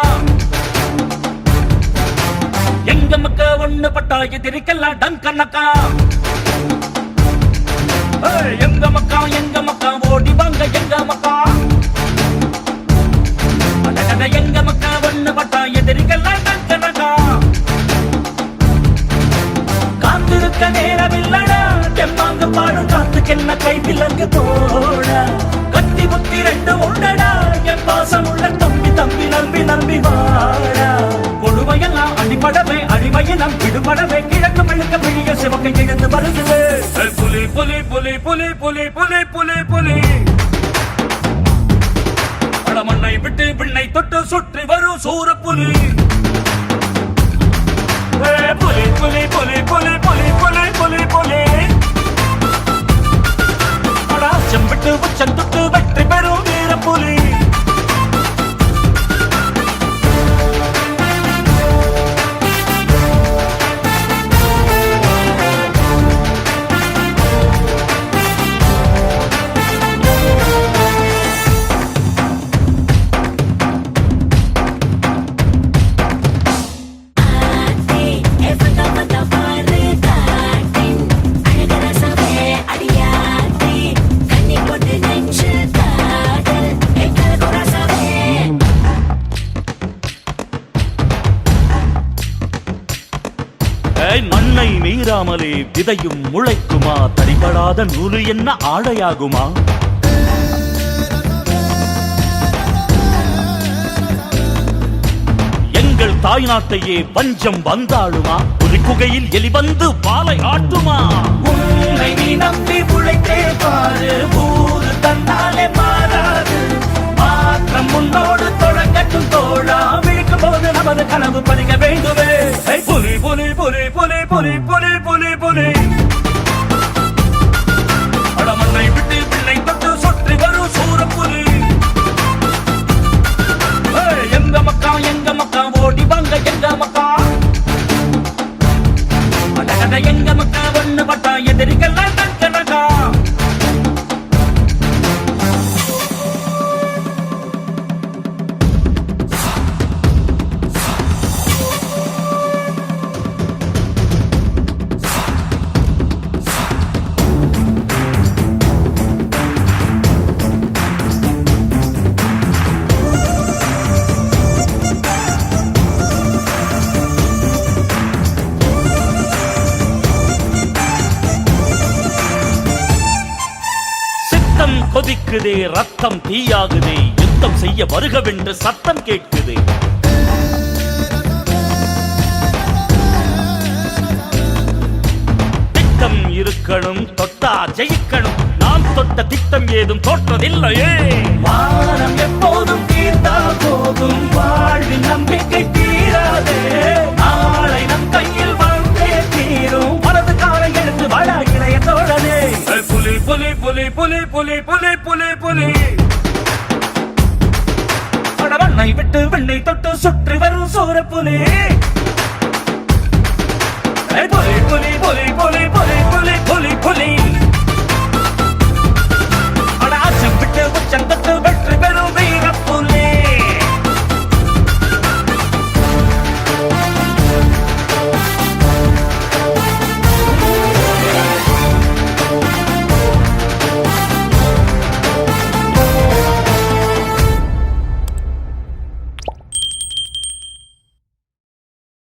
எங்க மக்கா ஒண்ணு பட்டா எதிரிக்கெல்லாம் டங்கனக்கா எங்க மக்கா ஓடி வாங்க எங்க மக்கா எங்க மக்கா ஒண்ணு ஒண்ணு பட்டா எதிரிகள்லாம் கணக்கா காத்திருக்க நேரமில்லடா தெம்மாங்க பாடும் காத்துக்கென்ன கை விலங்கு தோட கத்தி புத்தி ரெண்டு உண்டடா என் பாசம் உள்ள தம்பி தம்பி நம்பி நம்பி வாடா கொடுமையெல்லாம் அடிபடவே அடிமையினம் விடுபடவே கிழக்கு மெழுக்க பிழிய சிவக்கை எழுந்து வருது புலி புலி புலி புலி புலி புலி புலி புலி மண்ணை விட்டு விண்ணை தொட்டு சுற்றி வரும் சூர புலி புலி புலி புலி புலி புலி புலி புலி புலி அடாச்சம் விட்டு உச்சம் தொட்டு வெற்றி பெறும் வீர புலி மண்ணை மீறாமலே விதையும் முளைக்குமா தடிபடாத நூலு என்ன ஆடையாகுமா எங்கள் தாய் நாட்டையே பஞ்சம் வந்தாளுமா ஒரு குகையில் எலி வந்து பாலை ஆட்டுமா உன்னை நீ நம்பி உழைத்தே பாரு ஊரு தன்னாலே மாறாது மாற்றம் முன்னோடு தொடங்கட்டும் தோழா விழிக்கும் போது நமது கனவு பறிக்க வேண்டுமே புலி புலி புலி புலி புலி புலி புலி புலி அடமண்ணை விட்டு பிள்ளை தொட்டு சுற்றி வரும் சூர புலி எங்க மக்கா ஓடி வாங்க எங்க மக்கா அடகட எங்க மக்கா ஒண்ணு பட்டா எதிரிகள்லாம் கணக்கா கொதிக்குதே ரத்தம் தீயாகுதே யுத்தம் செய்ய வருகவென்று சத்தம் கேட்குதே திட்டம் இருக்கணும் தொட்டா ஜெயிக்கணும் நாம் தொட்ட திட்டம் ஏதும் தோற்றதில்லையே வானம் எப்போதும் தீர்ந்தா போதும் வாழ்வின் நம்பிக்கை தீராதே நாளை நம் கையில் வந்தே தீரும் மனது காலை எடுத்து வாழா இளைய தோழனே புலி புலி புலி புலி புலி புலி புலி புலி அடவண்ணை விட்டு வெண்ணை தொட்டு சுற்றி வரும் சூர புலி புலி புலி புலி புலி புலி புலி புலி புலி